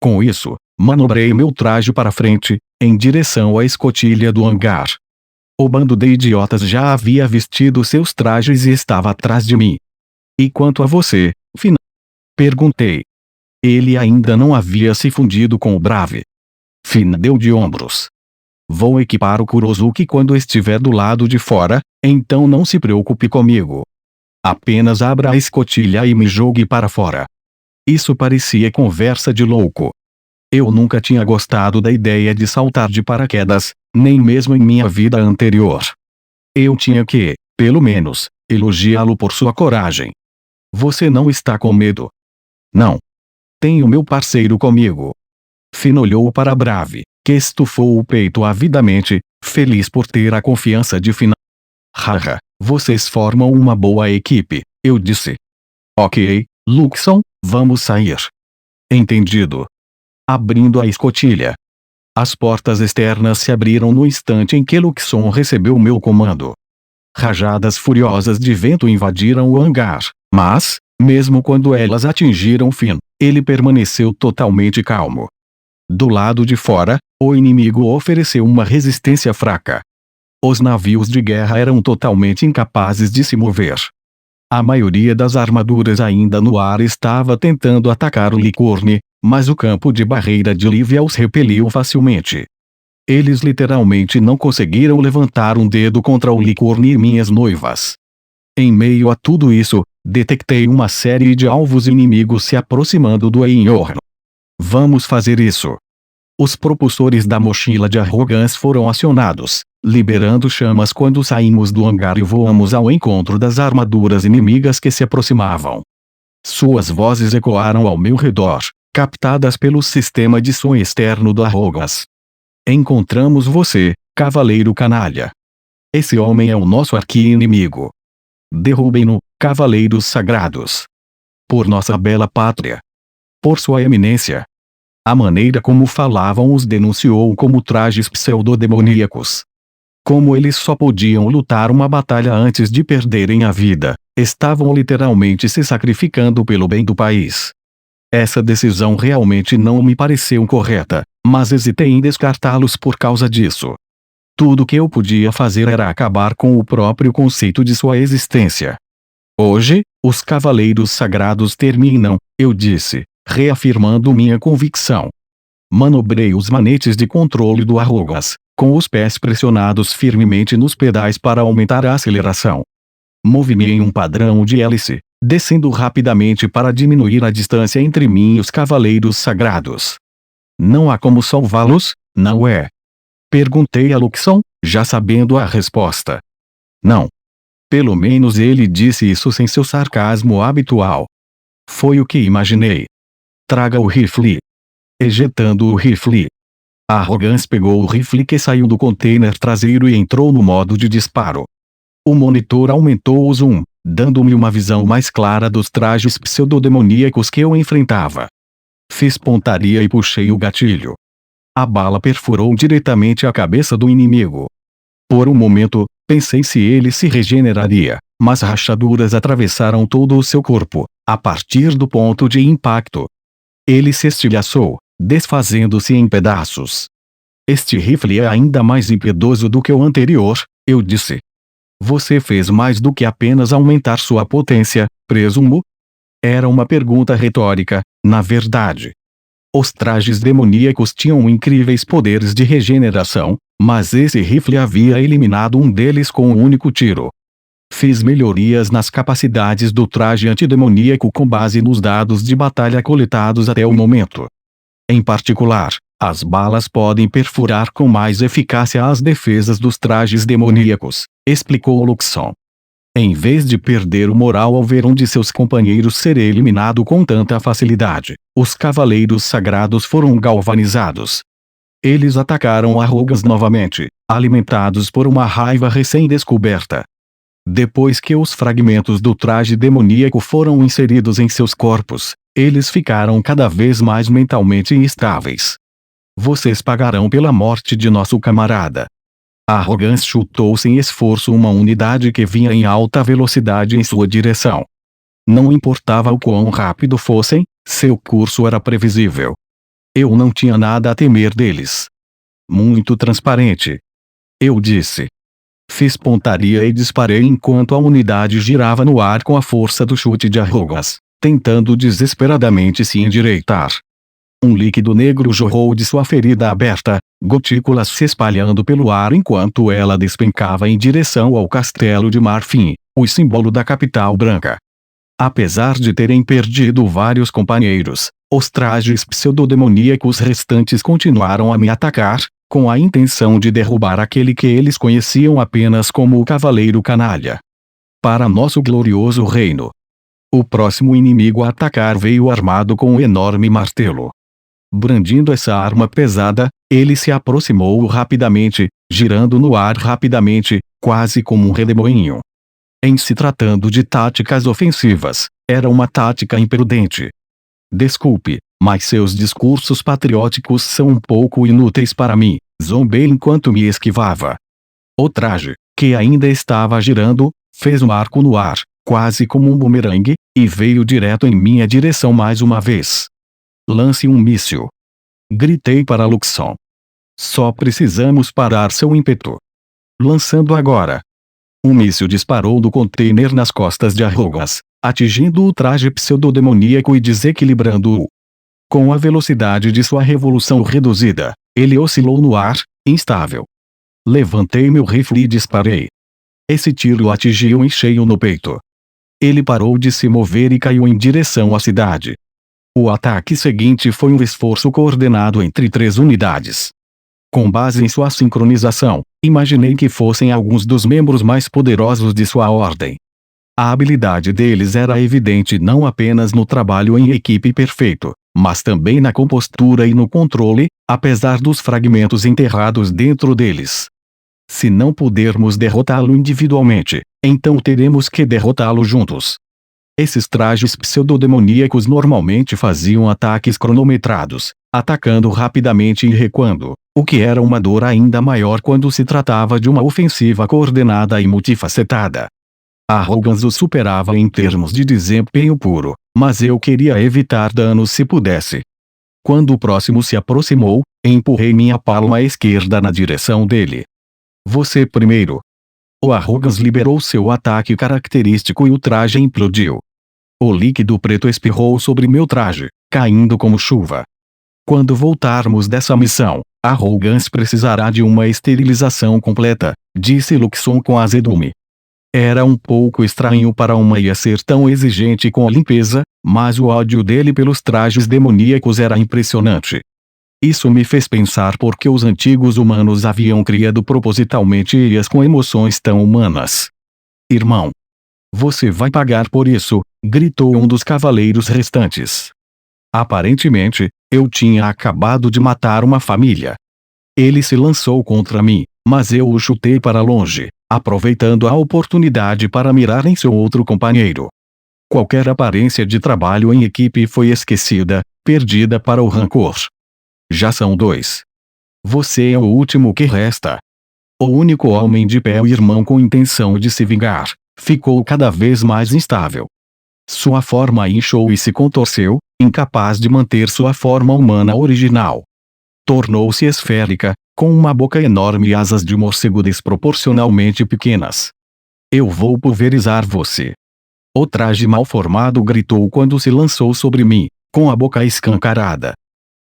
Com isso, manobrei meu traje para frente, em direção à escotilha do hangar. O bando de idiotas já havia vestido seus trajes e estava atrás de mim. E quanto a você, Finn? Perguntei. Ele ainda não havia se fundido com o Brave. Finn deu de ombros. Vou equipar o Kurozuki quando estiver do lado de fora, então não se preocupe comigo. Apenas abra a escotilha e me jogue para fora. Isso parecia conversa de louco. Eu nunca tinha gostado da ideia de saltar de paraquedas, nem mesmo em minha vida anterior. Eu tinha que, pelo menos, elogiá-lo por sua coragem. Você não está com medo? Não. Tenho meu parceiro comigo. Finn olhou para Brave, que estufou o peito avidamente, feliz por ter a confiança de Finn. Haha, vocês formam uma boa equipe, eu disse. Ok, Luxon, vamos sair. Entendido. Abrindo a escotilha. As portas externas se abriram no instante em que Luxon recebeu meu comando. Rajadas furiosas de vento invadiram o hangar, mas, mesmo quando elas atingiram Finn, ele permaneceu totalmente calmo. Do lado de fora, o inimigo ofereceu uma resistência fraca. Os navios de guerra eram totalmente incapazes de se mover. A maioria das armaduras ainda no ar estava tentando atacar o Licorne, mas o campo de barreira de Lívia os repeliu facilmente. Eles literalmente não conseguiram levantar um dedo contra o Licorne e minhas noivas. Em meio a tudo isso, detectei uma série de alvos inimigos se aproximando do Einhorn. Vamos fazer isso. Os propulsores da mochila de Arrogance foram acionados, liberando chamas quando saímos do hangar e voamos ao encontro das armaduras inimigas que se aproximavam. Suas vozes ecoaram ao meu redor, captadas pelo sistema de som externo do Arrogance. Encontramos você, cavaleiro canalha. Esse homem é o nosso arqui-inimigo. Derrubem-no, cavaleiros sagrados. Por nossa bela pátria. Por sua eminência. A maneira como falavam os denunciou como trajes pseudodemoníacos. Como eles só podiam lutar uma batalha antes de perderem a vida, estavam literalmente se sacrificando pelo bem do país. Essa decisão realmente não me pareceu correta, mas hesitei em descartá-los por causa disso. Tudo que eu podia fazer era acabar com o próprio conceito de sua existência. Hoje, os cavaleiros sagrados terminam, eu disse, reafirmando minha convicção. Manobrei os manetes de controle do Arrogance, com os pés pressionados firmemente nos pedais para aumentar a aceleração. Movi-me em um padrão de hélice, descendo rapidamente para diminuir a distância entre mim e os cavaleiros sagrados. Não há como salvá-los, não é? Perguntei a Luxon, já sabendo a resposta. Não. Pelo menos ele disse isso sem seu sarcasmo habitual. Foi o que imaginei. Traga o rifle. Ejetando o rifle. A Arrogance pegou o rifle que saiu do container traseiro e entrou no modo de disparo. O monitor aumentou o zoom, dando-me uma visão mais clara dos trajes pseudodemoníacos que eu enfrentava. Fiz pontaria e puxei o gatilho. A bala perfurou diretamente a cabeça do inimigo. Por um momento, pensei se ele se regeneraria, mas rachaduras atravessaram todo o seu corpo, a partir do ponto de impacto. Ele se estilhaçou, desfazendo-se em pedaços. Este rifle é ainda mais impiedoso do que o anterior, eu disse. Você fez mais do que apenas aumentar sua potência, presumo? Era uma pergunta retórica, na verdade. Os trajes demoníacos tinham incríveis poderes de regeneração, mas esse rifle havia eliminado um deles com um único tiro. Fiz melhorias nas capacidades do traje antidemoníaco com base nos dados de batalha coletados até o momento. Em particular, as balas podem perfurar com mais eficácia as defesas dos trajes demoníacos, explicou Luxon. Em vez de perder o moral ao ver um de seus companheiros ser eliminado com tanta facilidade, os cavaleiros sagrados foram galvanizados. Eles atacaram Arrogance novamente, alimentados por uma raiva recém-descoberta. Depois que os fragmentos do traje demoníaco foram inseridos em seus corpos, eles ficaram cada vez mais mentalmente instáveis. Vocês pagarão pela morte de nosso camarada. Arrogance chutou sem esforço uma unidade que vinha em alta velocidade em sua direção. Não importava o quão rápido fossem, seu curso era previsível. Eu não tinha nada a temer deles. Muito transparente. Eu disse. Fiz pontaria e disparei enquanto a unidade girava no ar com a força do chute de Arrogance, tentando desesperadamente se endireitar. Um líquido negro jorrou de sua ferida aberta, gotículas se espalhando pelo ar enquanto ela despencava em direção ao castelo de marfim, o símbolo da capital branca. Apesar de terem perdido vários companheiros, os trajes pseudodemoníacos restantes continuaram a me atacar, com a intenção de derrubar aquele que eles conheciam apenas como o Cavaleiro Canalha. Para nosso glorioso reino. O próximo inimigo a atacar veio armado com um enorme martelo. Brandindo essa arma pesada, ele se aproximou rapidamente, girando no ar rapidamente, quase como um redemoinho. Em se tratando de táticas ofensivas, era uma tática imprudente. Desculpe, mas seus discursos patrióticos são um pouco inúteis para mim, zombei enquanto me esquivava. O traje, que ainda estava girando, fez um arco no ar, quase como um bumerangue, e veio direto em minha direção mais uma vez. Lance um míssil. Gritei para Luxon. Só precisamos parar seu ímpeto. Lançando agora. Um míssil disparou do container nas costas de Arrogance, atingindo o traje pseudodemoníaco e desequilibrando-o. Com a velocidade de sua revolução reduzida, ele oscilou no ar, instável. Levantei meu rifle e disparei. Esse tiro atingiu em cheio no peito. Ele parou de se mover e caiu em direção à cidade. O ataque seguinte foi um esforço coordenado entre 3 unidades. Com base em sua sincronização, imaginei que fossem alguns dos membros mais poderosos de sua ordem. A habilidade deles era evidente não apenas no trabalho em equipe perfeito, mas também na compostura e no controle, apesar dos fragmentos enterrados dentro deles. Se não pudermos derrotá-lo individualmente, então teremos que derrotá-lo juntos. Esses trajes pseudodemoníacos normalmente faziam ataques cronometrados, atacando rapidamente e recuando, o que era uma dor ainda maior quando se tratava de uma ofensiva coordenada e multifacetada. Arrogance o superava em termos de desempenho puro, mas eu queria evitar danos se pudesse. Quando o próximo se aproximou, empurrei minha palma esquerda na direção dele. Você primeiro. O Arrogance liberou seu ataque característico e o traje implodiu. O líquido preto espirrou sobre meu traje, caindo como chuva. Quando voltarmos dessa missão, Arrogance precisará de uma esterilização completa, disse Luxon com azedume. Era um pouco estranho para uma IA ser tão exigente com a limpeza, mas o ódio dele pelos trajes demoníacos era impressionante. Isso me fez pensar por que os antigos humanos haviam criado propositalmente IAs com emoções tão humanas. Irmão. Você vai pagar por isso, gritou um dos cavaleiros restantes. Aparentemente, eu tinha acabado de matar uma família. Ele se lançou contra mim, mas eu o chutei para longe, aproveitando a oportunidade para mirar em seu outro companheiro. Qualquer aparência de trabalho em equipe foi esquecida, perdida para o rancor. Já são 2. Você é o último que resta. O único homem de pé, o irmão com intenção de se vingar, ficou cada vez mais instável. Sua forma inchou e se contorceu, incapaz de manter sua forma humana original. Tornou-se esférica, com uma boca enorme e asas de morcego desproporcionalmente pequenas. Eu vou pulverizar você. O traje mal formado gritou quando se lançou sobre mim, com a boca escancarada.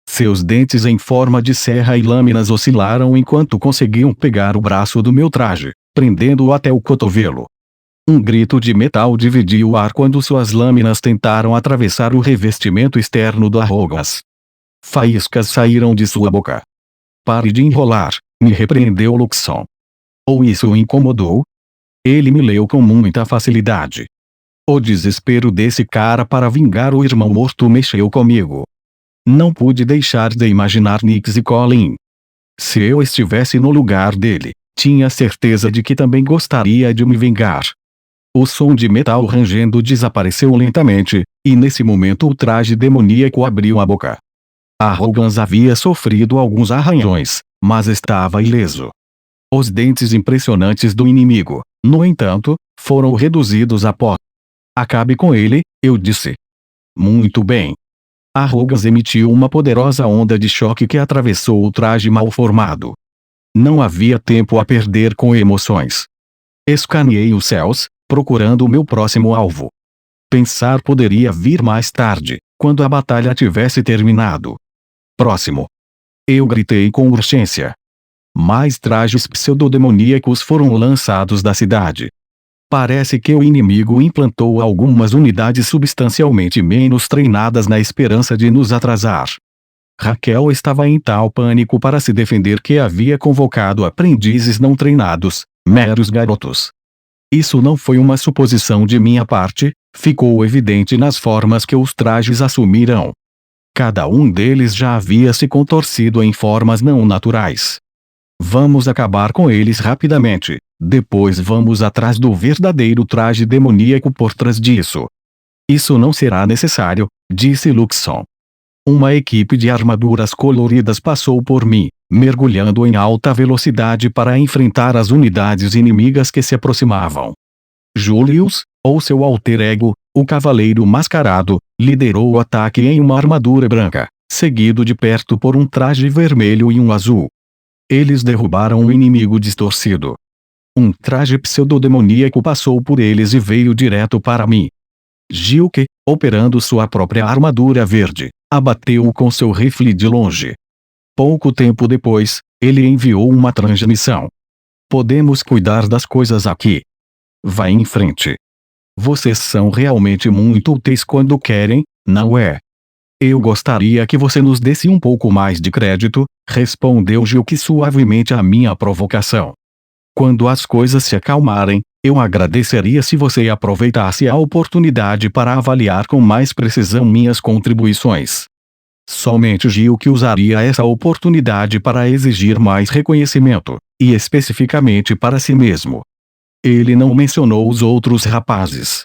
Seus dentes em forma de serra e lâminas oscilaram enquanto conseguiam pegar o braço do meu traje, prendendo-o até o cotovelo. Um grito de metal dividiu o ar quando suas lâminas tentaram atravessar o revestimento externo do Arrogance. Faíscas saíram de sua boca. Pare de enrolar, me repreendeu Luxon. Ou isso o incomodou? Ele me leu com muita facilidade. O desespero desse cara para vingar o irmão morto mexeu comigo. Não pude deixar de imaginar Nix e Colin. Se eu estivesse no lugar dele, tinha certeza de que também gostaria de me vingar. O som de metal rangendo desapareceu lentamente, e nesse momento o traje demoníaco abriu a boca. Arrogans havia sofrido alguns arranhões, mas estava ileso. Os dentes impressionantes do inimigo, no entanto, foram reduzidos a pó. Acabe com ele, eu disse. Muito bem. Arrogans emitiu uma poderosa onda de choque que atravessou o traje mal formado. Não havia tempo a perder com emoções. Escaneei os céus, procurando o meu próximo alvo. Pensar poderia vir mais tarde, quando a batalha tivesse terminado. Próximo. Eu gritei com urgência. Mais trajes pseudodemoníacos foram lançados da cidade. Parece que o inimigo implantou algumas unidades substancialmente menos treinadas na esperança de nos atrasar. Raquel estava em tal pânico para se defender que havia convocado aprendizes não treinados, meros garotos. Isso não foi uma suposição de minha parte, ficou evidente nas formas que os trajes assumiram. Cada um deles já havia se contorcido em formas não naturais. Vamos acabar com eles rapidamente, depois vamos atrás do verdadeiro traje demoníaco por trás disso. Isso não será necessário, disse Luxon. Uma equipe de armaduras coloridas passou por mim, mergulhando em alta velocidade para enfrentar as unidades inimigas que se aproximavam. Julius, ou seu alter ego, o Cavaleiro Mascarado, liderou o ataque em uma armadura branca, seguido de perto por um traje vermelho e um azul. Eles derrubaram o inimigo distorcido. Um traje pseudodemoníaco passou por eles e veio direto para mim. Gilke, operando sua própria armadura verde, abateu-o com seu rifle de longe. Pouco tempo depois, ele enviou uma transmissão. Podemos cuidar das coisas aqui. Vá em frente. Vocês são realmente muito úteis quando querem, não é? Eu gostaria que você nos desse um pouco mais de crédito, respondeu Gilke suavemente à minha provocação. Quando as coisas se acalmarem, eu agradeceria se você aproveitasse a oportunidade para avaliar com mais precisão minhas contribuições. Somente Gilke usaria essa oportunidade para exigir mais reconhecimento, e especificamente para si mesmo. Ele não mencionou os outros rapazes.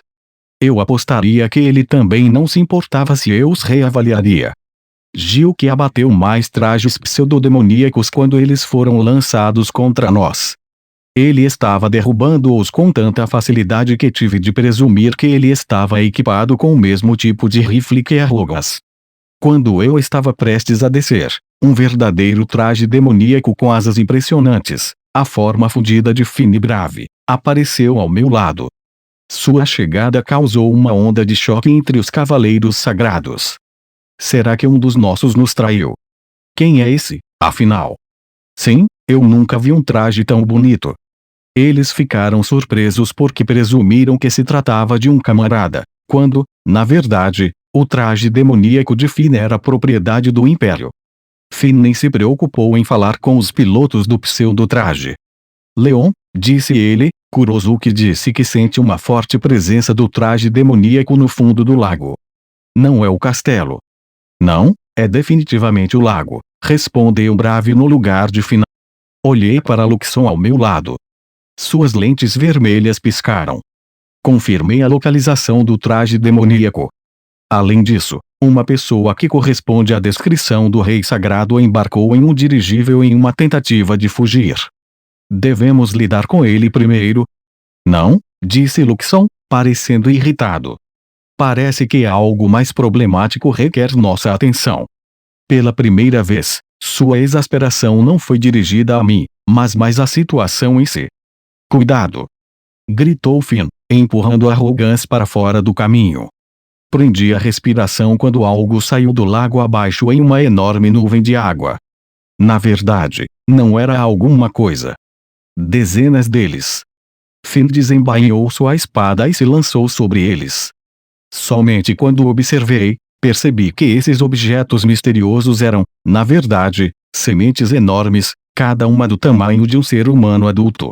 Eu apostaria que ele também não se importava se eu os reavaliaria. Gilke abateu mais trajes pseudodemoníacos quando eles foram lançados contra nós. Ele estava derrubando-os com tanta facilidade que tive de presumir que ele estava equipado com o mesmo tipo de rifle que Arrogas. Quando eu estava prestes a descer, um verdadeiro traje demoníaco com asas impressionantes, a forma fundida de Finibrave, apareceu ao meu lado. Sua chegada causou uma onda de choque entre os cavaleiros sagrados. Será que um dos nossos nos traiu? Quem é esse, afinal? Sim, eu nunca vi um traje tão bonito. Eles ficaram surpresos porque presumiram que se tratava de um camarada, quando, na verdade, o traje demoníaco de Finn era propriedade do Império. Finn nem se preocupou em falar com os pilotos do pseudo-traje. Leon, disse ele, Kurosuke disse que sente uma forte presença do traje demoníaco no fundo do lago. Não é o castelo. Não, é definitivamente o lago, respondeu Brave no lugar de Finn. Olhei para Luxon ao meu lado. Suas lentes vermelhas piscaram. Confirmei a localização do traje demoníaco. Além disso, uma pessoa que corresponde à descrição do Rei Sagrado embarcou em um dirigível em uma tentativa de fugir. Devemos lidar com ele primeiro? Não, disse Luxon, parecendo irritado. Parece que algo mais problemático requer nossa atenção. Pela primeira vez, sua exasperação não foi dirigida a mim, mas mais à situação em si. Cuidado! Gritou Finn, empurrando Arrogans para fora do caminho. Prendi a respiração quando algo saiu do lago abaixo em uma enorme nuvem de água. Na verdade, não era alguma coisa. Dezenas deles. Finn desembainhou sua espada e se lançou sobre eles. Somente quando observei, percebi que esses objetos misteriosos eram, na verdade, sementes enormes, cada uma do tamanho de um ser humano adulto.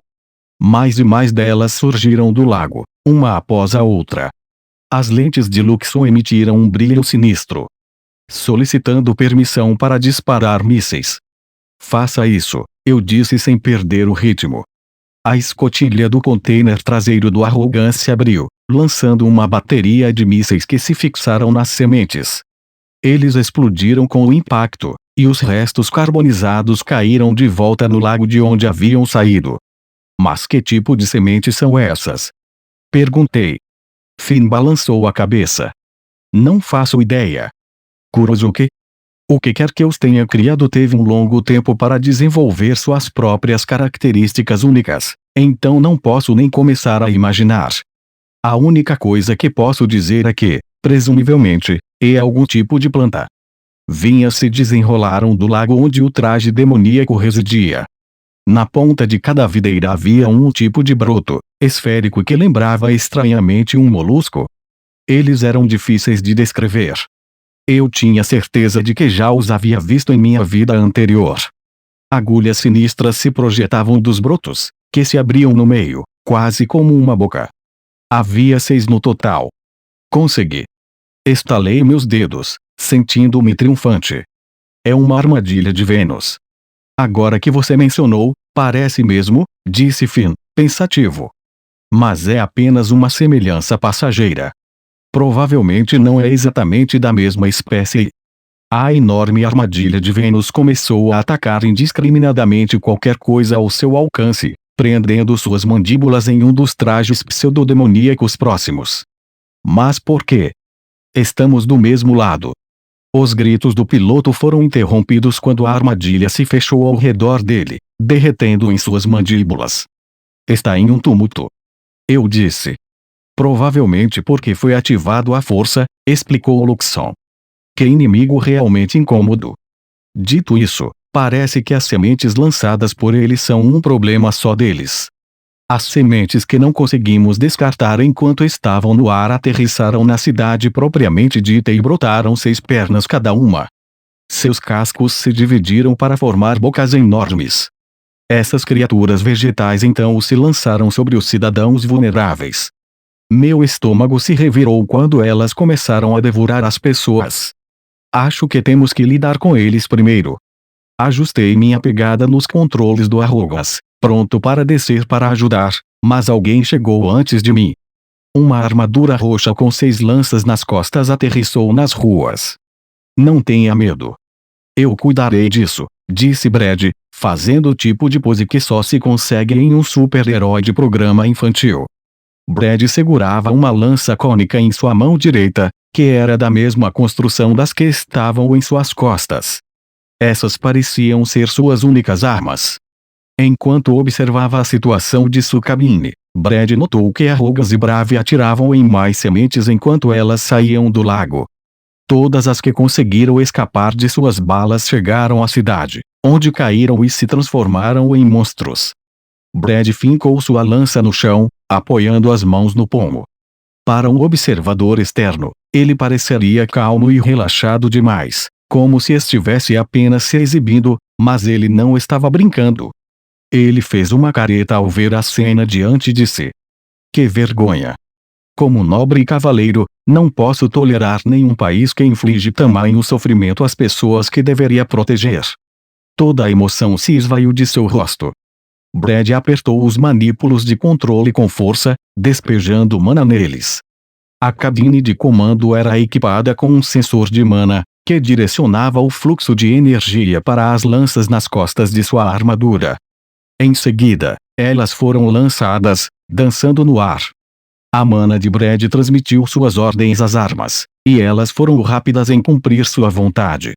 Mais e mais delas surgiram do lago, uma após a outra. As lentes de Luxon emitiram um brilho sinistro. Solicitando permissão para disparar mísseis. Faça isso, eu disse sem perder o ritmo. A escotilha do container traseiro do Arrogan se abriu, lançando uma bateria de mísseis que se fixaram nas sementes. Eles explodiram com o impacto, e os restos carbonizados caíram de volta no lago de onde haviam saído. Mas que tipo de sementes são essas? Perguntei. Finn balançou a cabeça. Não faço ideia. Kurosuke? O que quer que os tenha criado teve um longo tempo para desenvolver suas próprias características únicas, então não posso nem começar a imaginar. A única coisa que posso dizer é que, presumivelmente, é algum tipo de planta. Vinhas se desenrolaram do lago onde o traje demoníaco residia. Na ponta de cada videira havia um tipo de broto, esférico que lembrava estranhamente um molusco. Eles eram difíceis de descrever. Eu tinha certeza de que já os havia visto em minha vida anterior. Agulhas sinistras se projetavam dos brotos, que se abriam no meio, quase como uma boca. Havia 6 no total. Consegui. Estalei meus dedos, sentindo-me triunfante. É uma armadilha de Vênus. Agora que você mencionou, parece mesmo, disse Finn, pensativo. Mas é apenas uma semelhança passageira. Provavelmente não é exatamente da mesma espécie. A enorme armadilha de Vênus começou a atacar indiscriminadamente qualquer coisa ao seu alcance, prendendo suas mandíbulas em um dos trajes pseudodemoníacos próximos. Mas por quê? Estamos do mesmo lado. Os gritos do piloto foram interrompidos quando a armadilha se fechou ao redor dele, derretendo em suas mandíbulas. Está em um tumulto. Eu disse. Provavelmente porque foi ativado à força, explicou Luxon. Que inimigo realmente incômodo. Dito isso, parece que as sementes lançadas por ele são um problema só deles. As sementes que não conseguimos descartar enquanto estavam no ar aterrissaram na cidade propriamente dita e brotaram 6 pernas cada uma. Seus cascos se dividiram para formar bocas enormes. Essas criaturas vegetais então se lançaram sobre os cidadãos vulneráveis. Meu estômago se revirou quando elas começaram a devorar as pessoas. Acho que temos que lidar com eles primeiro. Ajustei minha pegada nos controles do Arrogas, pronto para descer para ajudar, mas alguém chegou antes de mim. Uma armadura roxa com 6 lanças nas costas aterrissou nas ruas. Não tenha medo. Eu cuidarei disso, disse Brad, fazendo o tipo de pose que só se consegue em um super-herói de programa infantil. Brad segurava uma lança cônica em sua mão direita, que era da mesma construção das que estavam em suas costas. Essas pareciam ser suas únicas armas. Enquanto observava a situação de sua cabine, Brad notou que Arrogas e Brave atiravam em mais sementes enquanto elas saíam do lago. Todas as que conseguiram escapar de suas balas chegaram à cidade, onde caíram e se transformaram em monstros. Brad fincou sua lança no chão, apoiando as mãos no pomo. Para um observador externo, ele pareceria calmo e relaxado demais, como se estivesse apenas se exibindo, mas ele não estava brincando. Ele fez uma careta ao ver a cena diante de si. Que vergonha! Como nobre cavaleiro, não posso tolerar nenhum país que inflige tamanho sofrimento às pessoas que deveria proteger. Toda a emoção se esvaiu de seu rosto. Brad apertou os manípulos de controle com força, despejando mana neles. A cabine de comando era equipada com um sensor de mana, que direcionava o fluxo de energia para as lanças nas costas de sua armadura. Em seguida, elas foram lançadas, dançando no ar. A mana de Brad transmitiu suas ordens às armas, e elas foram rápidas em cumprir sua vontade.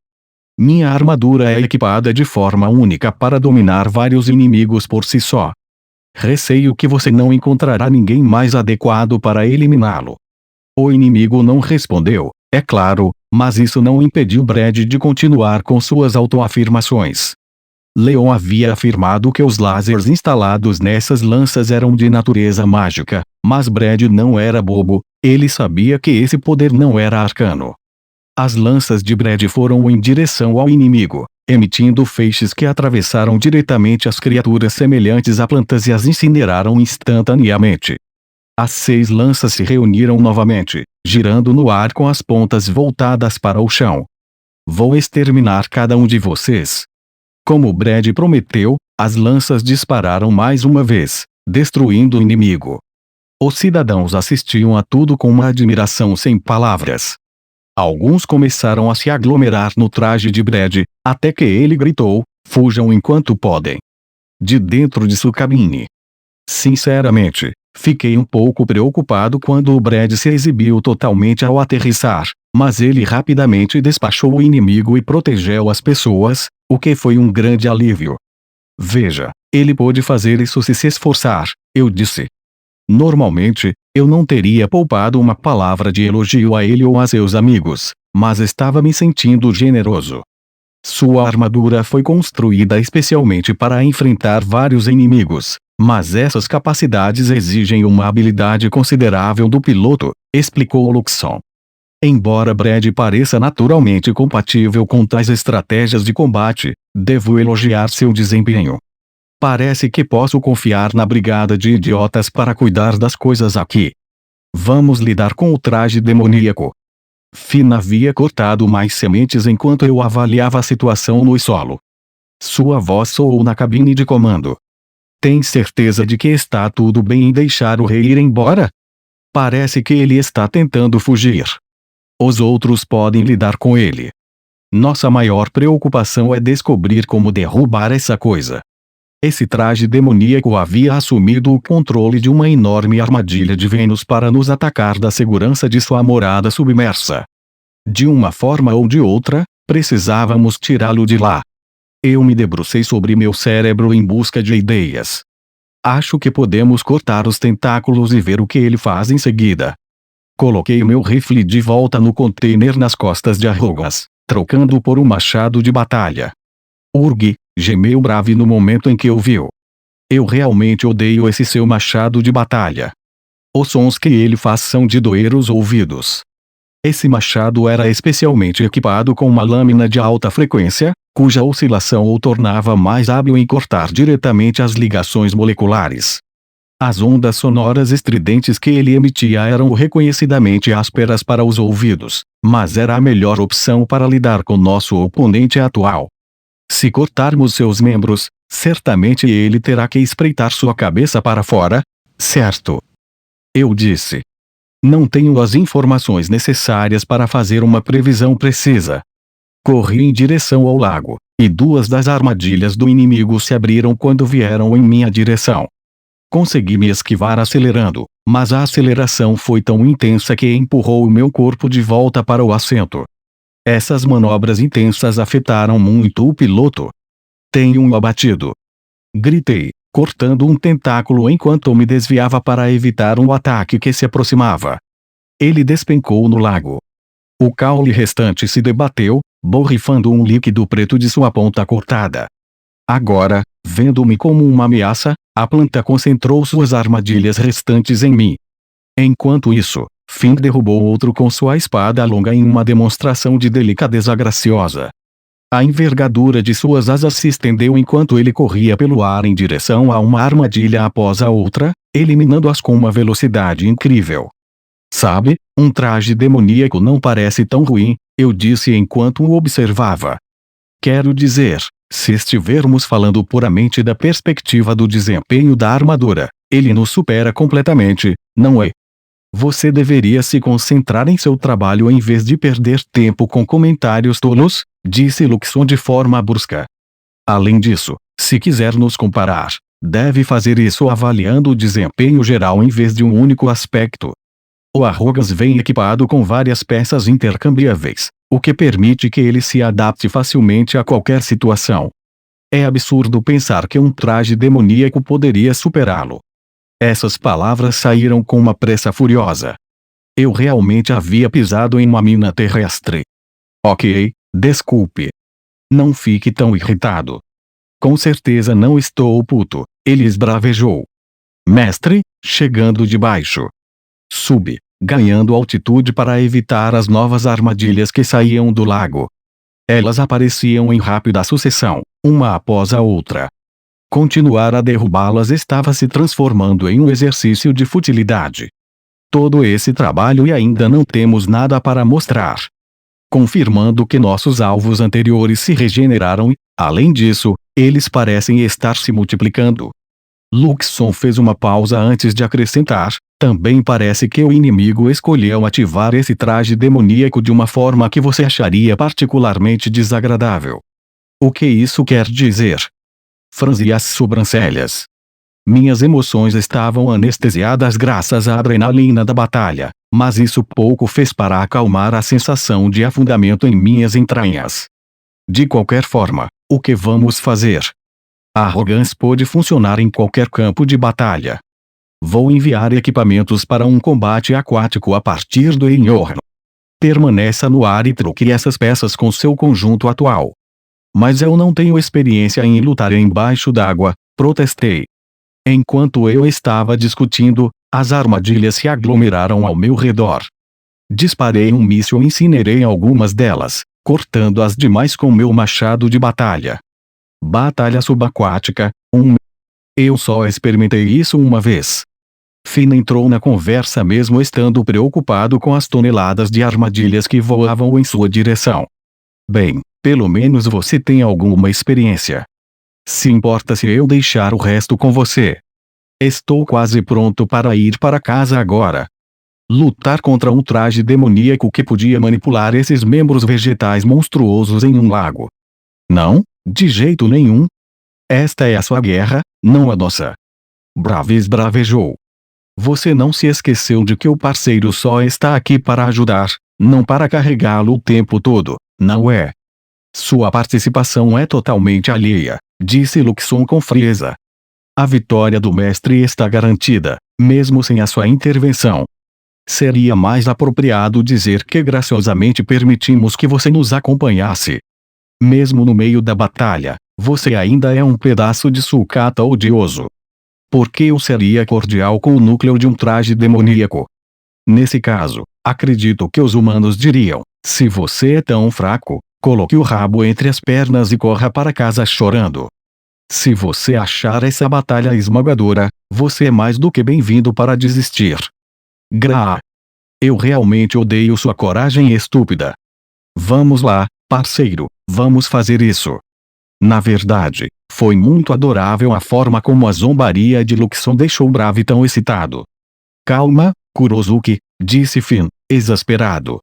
Minha armadura é equipada de forma única para dominar vários inimigos por si só. Receio que você não encontrará ninguém mais adequado para eliminá-lo. O inimigo não respondeu, é claro, mas isso não impediu Brad de continuar com suas autoafirmações. Leon havia afirmado que os lasers instalados nessas lanças eram de natureza mágica, mas Brad não era bobo, ele sabia que esse poder não era arcano. As lanças de Brad foram em direção ao inimigo, emitindo feixes que atravessaram diretamente as criaturas semelhantes a plantas e as incineraram instantaneamente. As 6 lanças se reuniram novamente, girando no ar com as pontas voltadas para o chão. Vou exterminar cada um de vocês. Como Brad prometeu, as lanças dispararam mais uma vez, destruindo o inimigo. Os cidadãos assistiam a tudo com uma admiração sem palavras. Alguns começaram a se aglomerar no traje de Brad, até que ele gritou: "Fujam enquanto podem!" de dentro de sua cabine. Sinceramente, fiquei um pouco preocupado quando o Brad se exibiu totalmente ao aterrissar, mas ele rapidamente despachou o inimigo e protegeu as pessoas, o que foi um grande alívio. "Veja, ele pôde fazer isso se esforçar", eu disse. Normalmente, eu não teria poupado uma palavra de elogio a ele ou a seus amigos, mas estava me sentindo generoso. Sua armadura foi construída especialmente para enfrentar vários inimigos, mas essas capacidades exigem uma habilidade considerável do piloto, explicou Luxon. Embora Brad pareça naturalmente compatível com tais estratégias de combate, devo elogiar seu desempenho. Parece que posso confiar na brigada de idiotas para cuidar das coisas aqui. Vamos lidar com o traje demoníaco. Finn havia cortado mais sementes enquanto eu avaliava a situação no solo. Sua voz soou na cabine de comando. "Tem certeza de que está tudo bem em deixar o rei ir embora? Parece que ele está tentando fugir. Os outros podem lidar com ele. Nossa maior preocupação é descobrir como derrubar essa coisa." Esse traje demoníaco havia assumido o controle de uma enorme armadilha de Vênus para nos atacar da segurança de sua morada submersa. De uma forma ou de outra, precisávamos tirá-lo de lá. Eu me debrucei sobre meu cérebro em busca de ideias. Acho que podemos cortar os tentáculos e ver o que ele faz em seguida. Coloquei meu rifle de volta no container nas costas de Arrogas, trocando-o por um machado de batalha. "Urg", gemeu Brave no momento em que o viu. "Eu realmente odeio esse seu machado de batalha. Os sons que ele faz são de doer os ouvidos." Esse machado era especialmente equipado com uma lâmina de alta frequência, cuja oscilação o tornava mais hábil em cortar diretamente as ligações moleculares. As ondas sonoras estridentes que ele emitia eram reconhecidamente ásperas para os ouvidos, mas era a melhor opção para lidar com nosso oponente atual. Se cortarmos seus membros, certamente ele terá que espreitar sua cabeça para fora, certo? Eu disse. Não tenho as informações necessárias para fazer uma previsão precisa. Corri em direção ao lago, e duas das armadilhas do inimigo se abriram quando vieram em minha direção. Consegui me esquivar acelerando, mas a aceleração foi tão intensa que empurrou o meu corpo de volta para o assento. Essas manobras intensas afetaram muito o piloto. "Tenho-o abatido!" gritei, cortando um tentáculo enquanto me desviava para evitar um ataque que se aproximava. Ele despencou no lago. O caule restante se debateu, borrifando um líquido preto de sua ponta cortada. Agora, vendo-me como uma ameaça, a planta concentrou suas armadilhas restantes em mim. Enquanto isso, Finn derrubou outro com sua espada longa em uma demonstração de delicadeza graciosa. A envergadura de suas asas se estendeu enquanto ele corria pelo ar em direção a uma armadilha após a outra, eliminando-as com uma velocidade incrível. "Sabe, um traje demoníaco não parece tão ruim", eu disse enquanto o observava. "Quero dizer, se estivermos falando puramente da perspectiva do desempenho da armadura, ele nos supera completamente, não é? Você deveria se concentrar em seu trabalho em vez de perder tempo com comentários tolos", disse Luxon de forma brusca. "Além disso, se quiser nos comparar, deve fazer isso avaliando o desempenho geral em vez de um único aspecto. O Arrogas vem equipado com várias peças intercambiáveis, o que permite que ele se adapte facilmente a qualquer situação. É absurdo pensar que um traje demoníaco poderia superá-lo." Essas palavras saíram com uma pressa furiosa. Eu realmente havia pisado em uma mina terrestre. "Ok, desculpe. Não fique tão irritado." "Com certeza não estou puto", ele esbravejou. "Mestre, chegando de baixo." Subi, ganhando altitude para evitar as novas armadilhas que saíam do lago. Elas apareciam em rápida sucessão, uma após a outra. Continuar a derrubá-las estava se transformando em um exercício de futilidade. Todo esse trabalho e ainda não temos nada para mostrar. Confirmando que nossos alvos anteriores se regeneraram e, além disso, eles parecem estar se multiplicando. Luxon fez uma pausa antes de acrescentar: também parece que o inimigo escolheu ativar esse traje demoníaco de uma forma que você acharia particularmente desagradável. O que isso quer dizer? Franzi as sobrancelhas. Minhas emoções estavam anestesiadas graças à adrenalina da batalha, mas isso pouco fez para acalmar a sensação de afundamento em minhas entranhas. De qualquer forma, o que vamos fazer? A arrogância pode funcionar em qualquer campo de batalha. Vou enviar equipamentos para um combate aquático a partir do inverno. Permaneça no ar e troque essas peças com seu conjunto atual. Mas eu não tenho experiência em lutar embaixo d'água, protestei. Enquanto eu estava discutindo, as armadilhas se aglomeraram ao meu redor. Disparei um míssil e incinerei algumas delas, cortando as demais com meu machado de batalha. Batalha subaquática, Eu só experimentei isso uma vez. Finn entrou na conversa mesmo estando preocupado com as toneladas de armadilhas que voavam em sua direção. Bem, pelo menos você tem alguma experiência. Se importa se eu deixar o resto com você? Estou quase pronto para ir para casa agora. Lutar contra um traje demoníaco que podia manipular esses membros vegetais monstruosos em um lago. Não, de jeito nenhum. Esta é a sua guerra, não a nossa. Braves bravejou. Você não se esqueceu de que o parceiro só está aqui para ajudar, não para carregá-lo o tempo todo, não é? Sua participação é totalmente alheia, disse Luxon com frieza. A vitória do mestre está garantida, mesmo sem a sua intervenção. Seria mais apropriado dizer que graciosamente permitimos que você nos acompanhasse. Mesmo no meio da batalha, você ainda é um pedaço de sucata odioso. Por que eu seria cordial com o núcleo de um traje demoníaco? Nesse caso, acredito que os humanos diriam: se você é tão fraco, coloque o rabo entre as pernas e corra para casa chorando. Se você achar essa batalha esmagadora, você é mais do que bem-vindo para desistir. Gra. Eu realmente odeio sua coragem estúpida. Vamos lá, parceiro, vamos fazer isso. Na verdade, foi muito adorável a forma como a zombaria de Luxon deixou Brave tão excitado. Calma, Kurozuki, disse Finn, exasperado.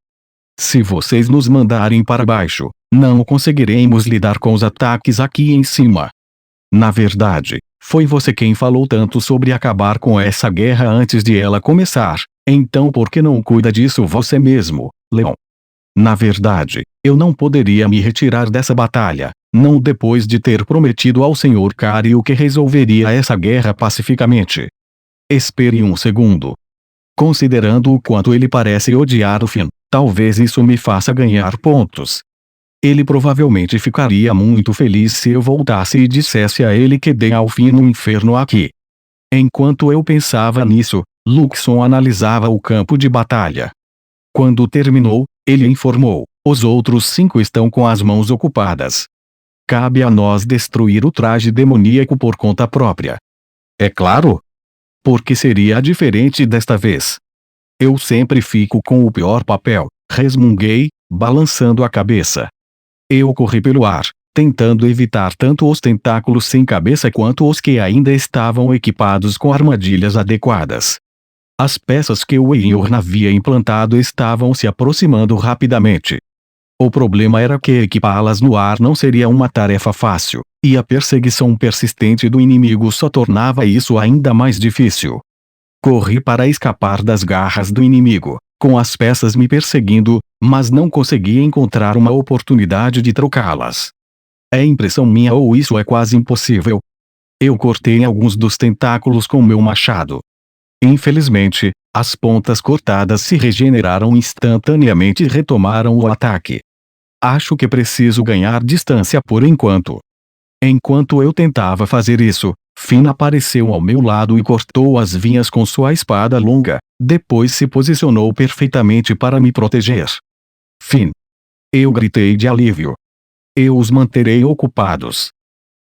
Se vocês nos mandarem para baixo, não conseguiremos lidar com os ataques aqui em cima. Na verdade, foi você quem falou tanto sobre acabar com essa guerra antes de ela começar, então por que não cuida disso você mesmo, Leon? Na verdade, eu não poderia me retirar dessa batalha, não depois de ter prometido ao Sr. Cario que resolveria essa guerra pacificamente. Espere um segundo. Considerando o quanto ele parece odiar o Finn, talvez isso me faça ganhar pontos. Ele provavelmente ficaria muito feliz se eu voltasse e dissesse a ele que dei ao Finn no inferno aqui. Enquanto eu pensava nisso, Luxon analisava o campo de batalha. Quando terminou, ele informou: os outros 5 estão com as mãos ocupadas. Cabe a nós destruir o traje demoníaco por conta própria. É claro? Porque seria diferente desta vez. Eu sempre fico com o pior papel, resmunguei, balançando a cabeça. Eu corri pelo ar, tentando evitar tanto os tentáculos sem cabeça quanto os que ainda estavam equipados com armadilhas adequadas. As peças que o Einhorn havia implantado estavam se aproximando rapidamente. O problema era que equipá-las no ar não seria uma tarefa fácil, e a perseguição persistente do inimigo só tornava isso ainda mais difícil. Corri para escapar das garras do inimigo, com as peças me perseguindo, mas não consegui encontrar uma oportunidade de trocá-las. É impressão minha ou isso é quase impossível? Eu cortei alguns dos tentáculos com meu machado. Infelizmente, as pontas cortadas se regeneraram instantaneamente e retomaram o ataque. Acho que preciso ganhar distância por enquanto. Enquanto eu tentava fazer isso, Finn apareceu ao meu lado e cortou as vinhas com sua espada longa, depois se posicionou perfeitamente para me proteger. Finn! Eu gritei de alívio. Eu os manterei ocupados.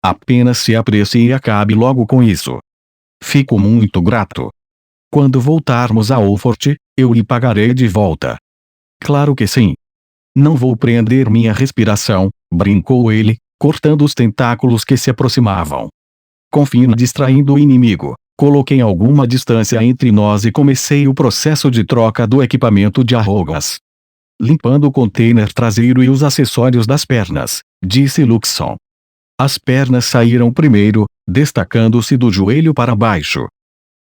Apenas se apresse e acabe logo com isso. Fico muito grato. Quando voltarmos a Olfort, eu lhe pagarei de volta. Claro que sim. Não vou prender minha respiração, brincou ele, cortando os tentáculos que se aproximavam. Com fim distraindo o inimigo, coloquei alguma distância entre nós e comecei o processo de troca do equipamento de arrogas. Limpando o container traseiro e os acessórios das pernas, disse Luxon. As pernas saíram primeiro, destacando-se do joelho para baixo.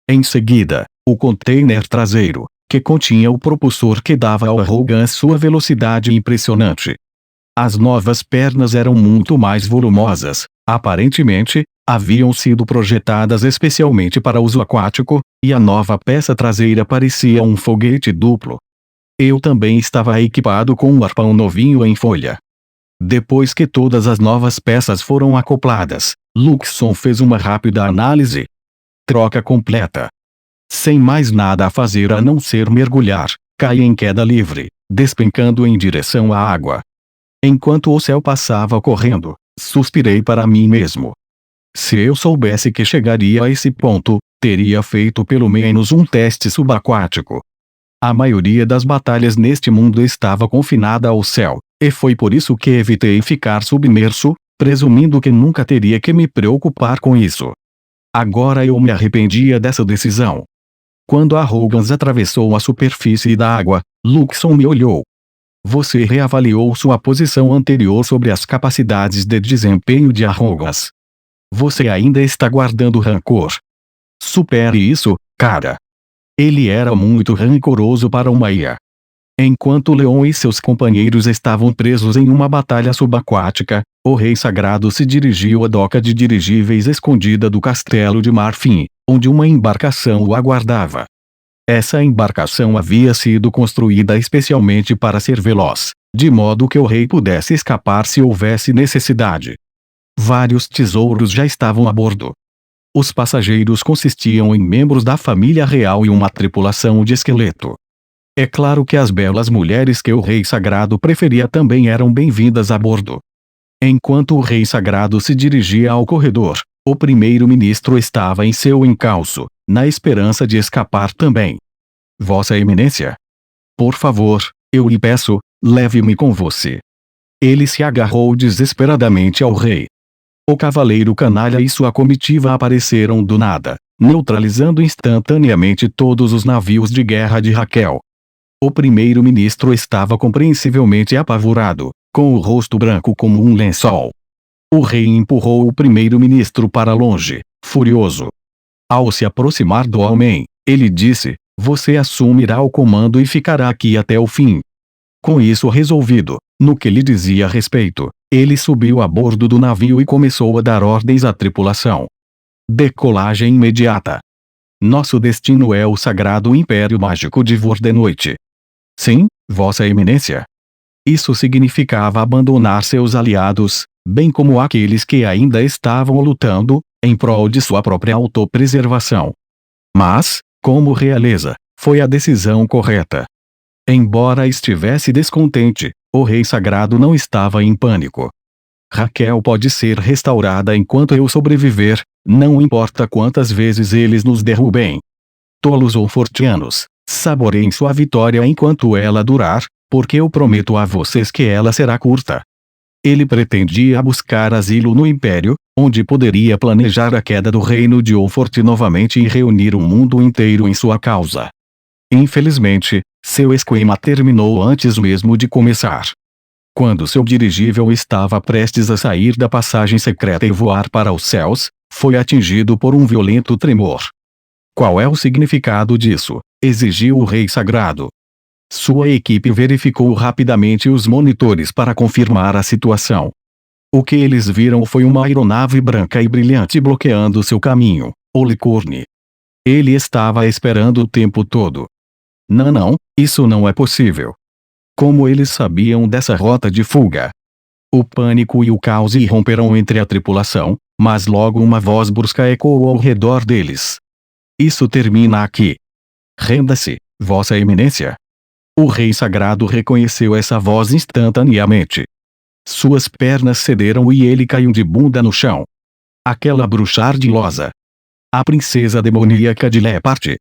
Em seguida, o container traseiro, que continha o propulsor que dava ao arrogan sua velocidade impressionante. As novas pernas eram muito mais volumosas, aparentemente, haviam sido projetadas especialmente para uso aquático, e a nova peça traseira parecia um foguete duplo. Eu também estava equipado com um arpão novinho em folha. Depois que todas as novas peças foram acopladas, Luxon fez uma rápida análise. Troca completa. Sem mais nada a fazer a não ser mergulhar, caí em queda livre, despencando em direção à água. Enquanto o céu passava correndo, suspirei para mim mesmo. Se eu soubesse que chegaria a esse ponto, teria feito pelo menos um teste subaquático. A maioria das batalhas neste mundo estava confinada ao céu, e foi por isso que evitei ficar submerso, presumindo que nunca teria que me preocupar com isso. Agora eu me arrependia dessa decisão. Quando Arrogans atravessou a superfície da água, Luxon me olhou. Você reavaliou sua posição anterior sobre as capacidades de desempenho de Arrogans. Você ainda está guardando rancor. Supere isso, cara. Ele era muito rancoroso para uma IA. Enquanto Leon e seus companheiros estavam presos em uma batalha subaquática, o Rei Sagrado se dirigiu à doca de dirigíveis escondida do Castelo de Marfim, onde uma embarcação o aguardava. Essa embarcação havia sido construída especialmente para ser veloz, de modo que o rei pudesse escapar se houvesse necessidade. Vários tesouros já estavam a bordo. Os passageiros consistiam em membros da família real e uma tripulação de esqueleto. É claro que as belas mulheres que o Rei Sagrado preferia também eram bem-vindas a bordo. Enquanto o Rei Sagrado se dirigia ao corredor, o primeiro-ministro estava em seu encalço, na esperança de escapar também. Vossa Eminência? Por favor, eu lhe peço, leve-me com você. Ele se agarrou desesperadamente ao rei. O cavaleiro canalha e sua comitiva apareceram do nada, neutralizando instantaneamente todos os navios de guerra de Raquel. O primeiro-ministro estava compreensivelmente apavorado, com o rosto branco como um lençol. O rei empurrou o primeiro-ministro para longe, furioso. Ao se aproximar do homem, ele disse: você assumirá o comando e ficará aqui até o fim. Com isso resolvido, no que lhe dizia respeito, ele subiu a bordo do navio e começou a dar ordens à tripulação. Decolagem imediata. Nosso destino é o sagrado Império Mágico de Vordenoite. Sim, Vossa Eminência. Isso significava abandonar seus aliados, bem como aqueles que ainda estavam lutando, em prol de sua própria autopreservação. Mas, como realeza, foi a decisão correta. Embora estivesse descontente, o Rei Sagrado não estava em pânico. Raquel pode ser restaurada enquanto eu sobreviver, não importa quantas vezes eles nos derrubem. Tolos ou fortianos, saboreiem sua vitória enquanto ela durar, porque eu prometo a vocês que ela será curta. Ele pretendia buscar asilo no Império, onde poderia planejar a queda do reino de Olfort novamente e reunir o mundo inteiro em sua causa. Infelizmente, seu esquema terminou antes mesmo de começar. Quando seu dirigível estava prestes a sair da passagem secreta e voar para os céus, foi atingido por um violento tremor. Qual é o significado disso? Exigiu o Rei Sagrado. Sua equipe verificou rapidamente os monitores para confirmar a situação. O que eles viram foi uma aeronave branca e brilhante bloqueando seu caminho, o Licorne. Ele estava esperando o tempo todo. Não, isso não é possível. Como eles sabiam dessa rota de fuga? O pânico e o caos irromperam entre a tripulação, mas logo uma voz brusca ecoou ao redor deles. Isso termina aqui. Renda-se, Vossa Eminência. O Rei Sagrado reconheceu essa voz instantaneamente. Suas pernas cederam e ele caiu de bunda no chão. Aquela bruxa ardilosa. A princesa demoníaca de Leparte.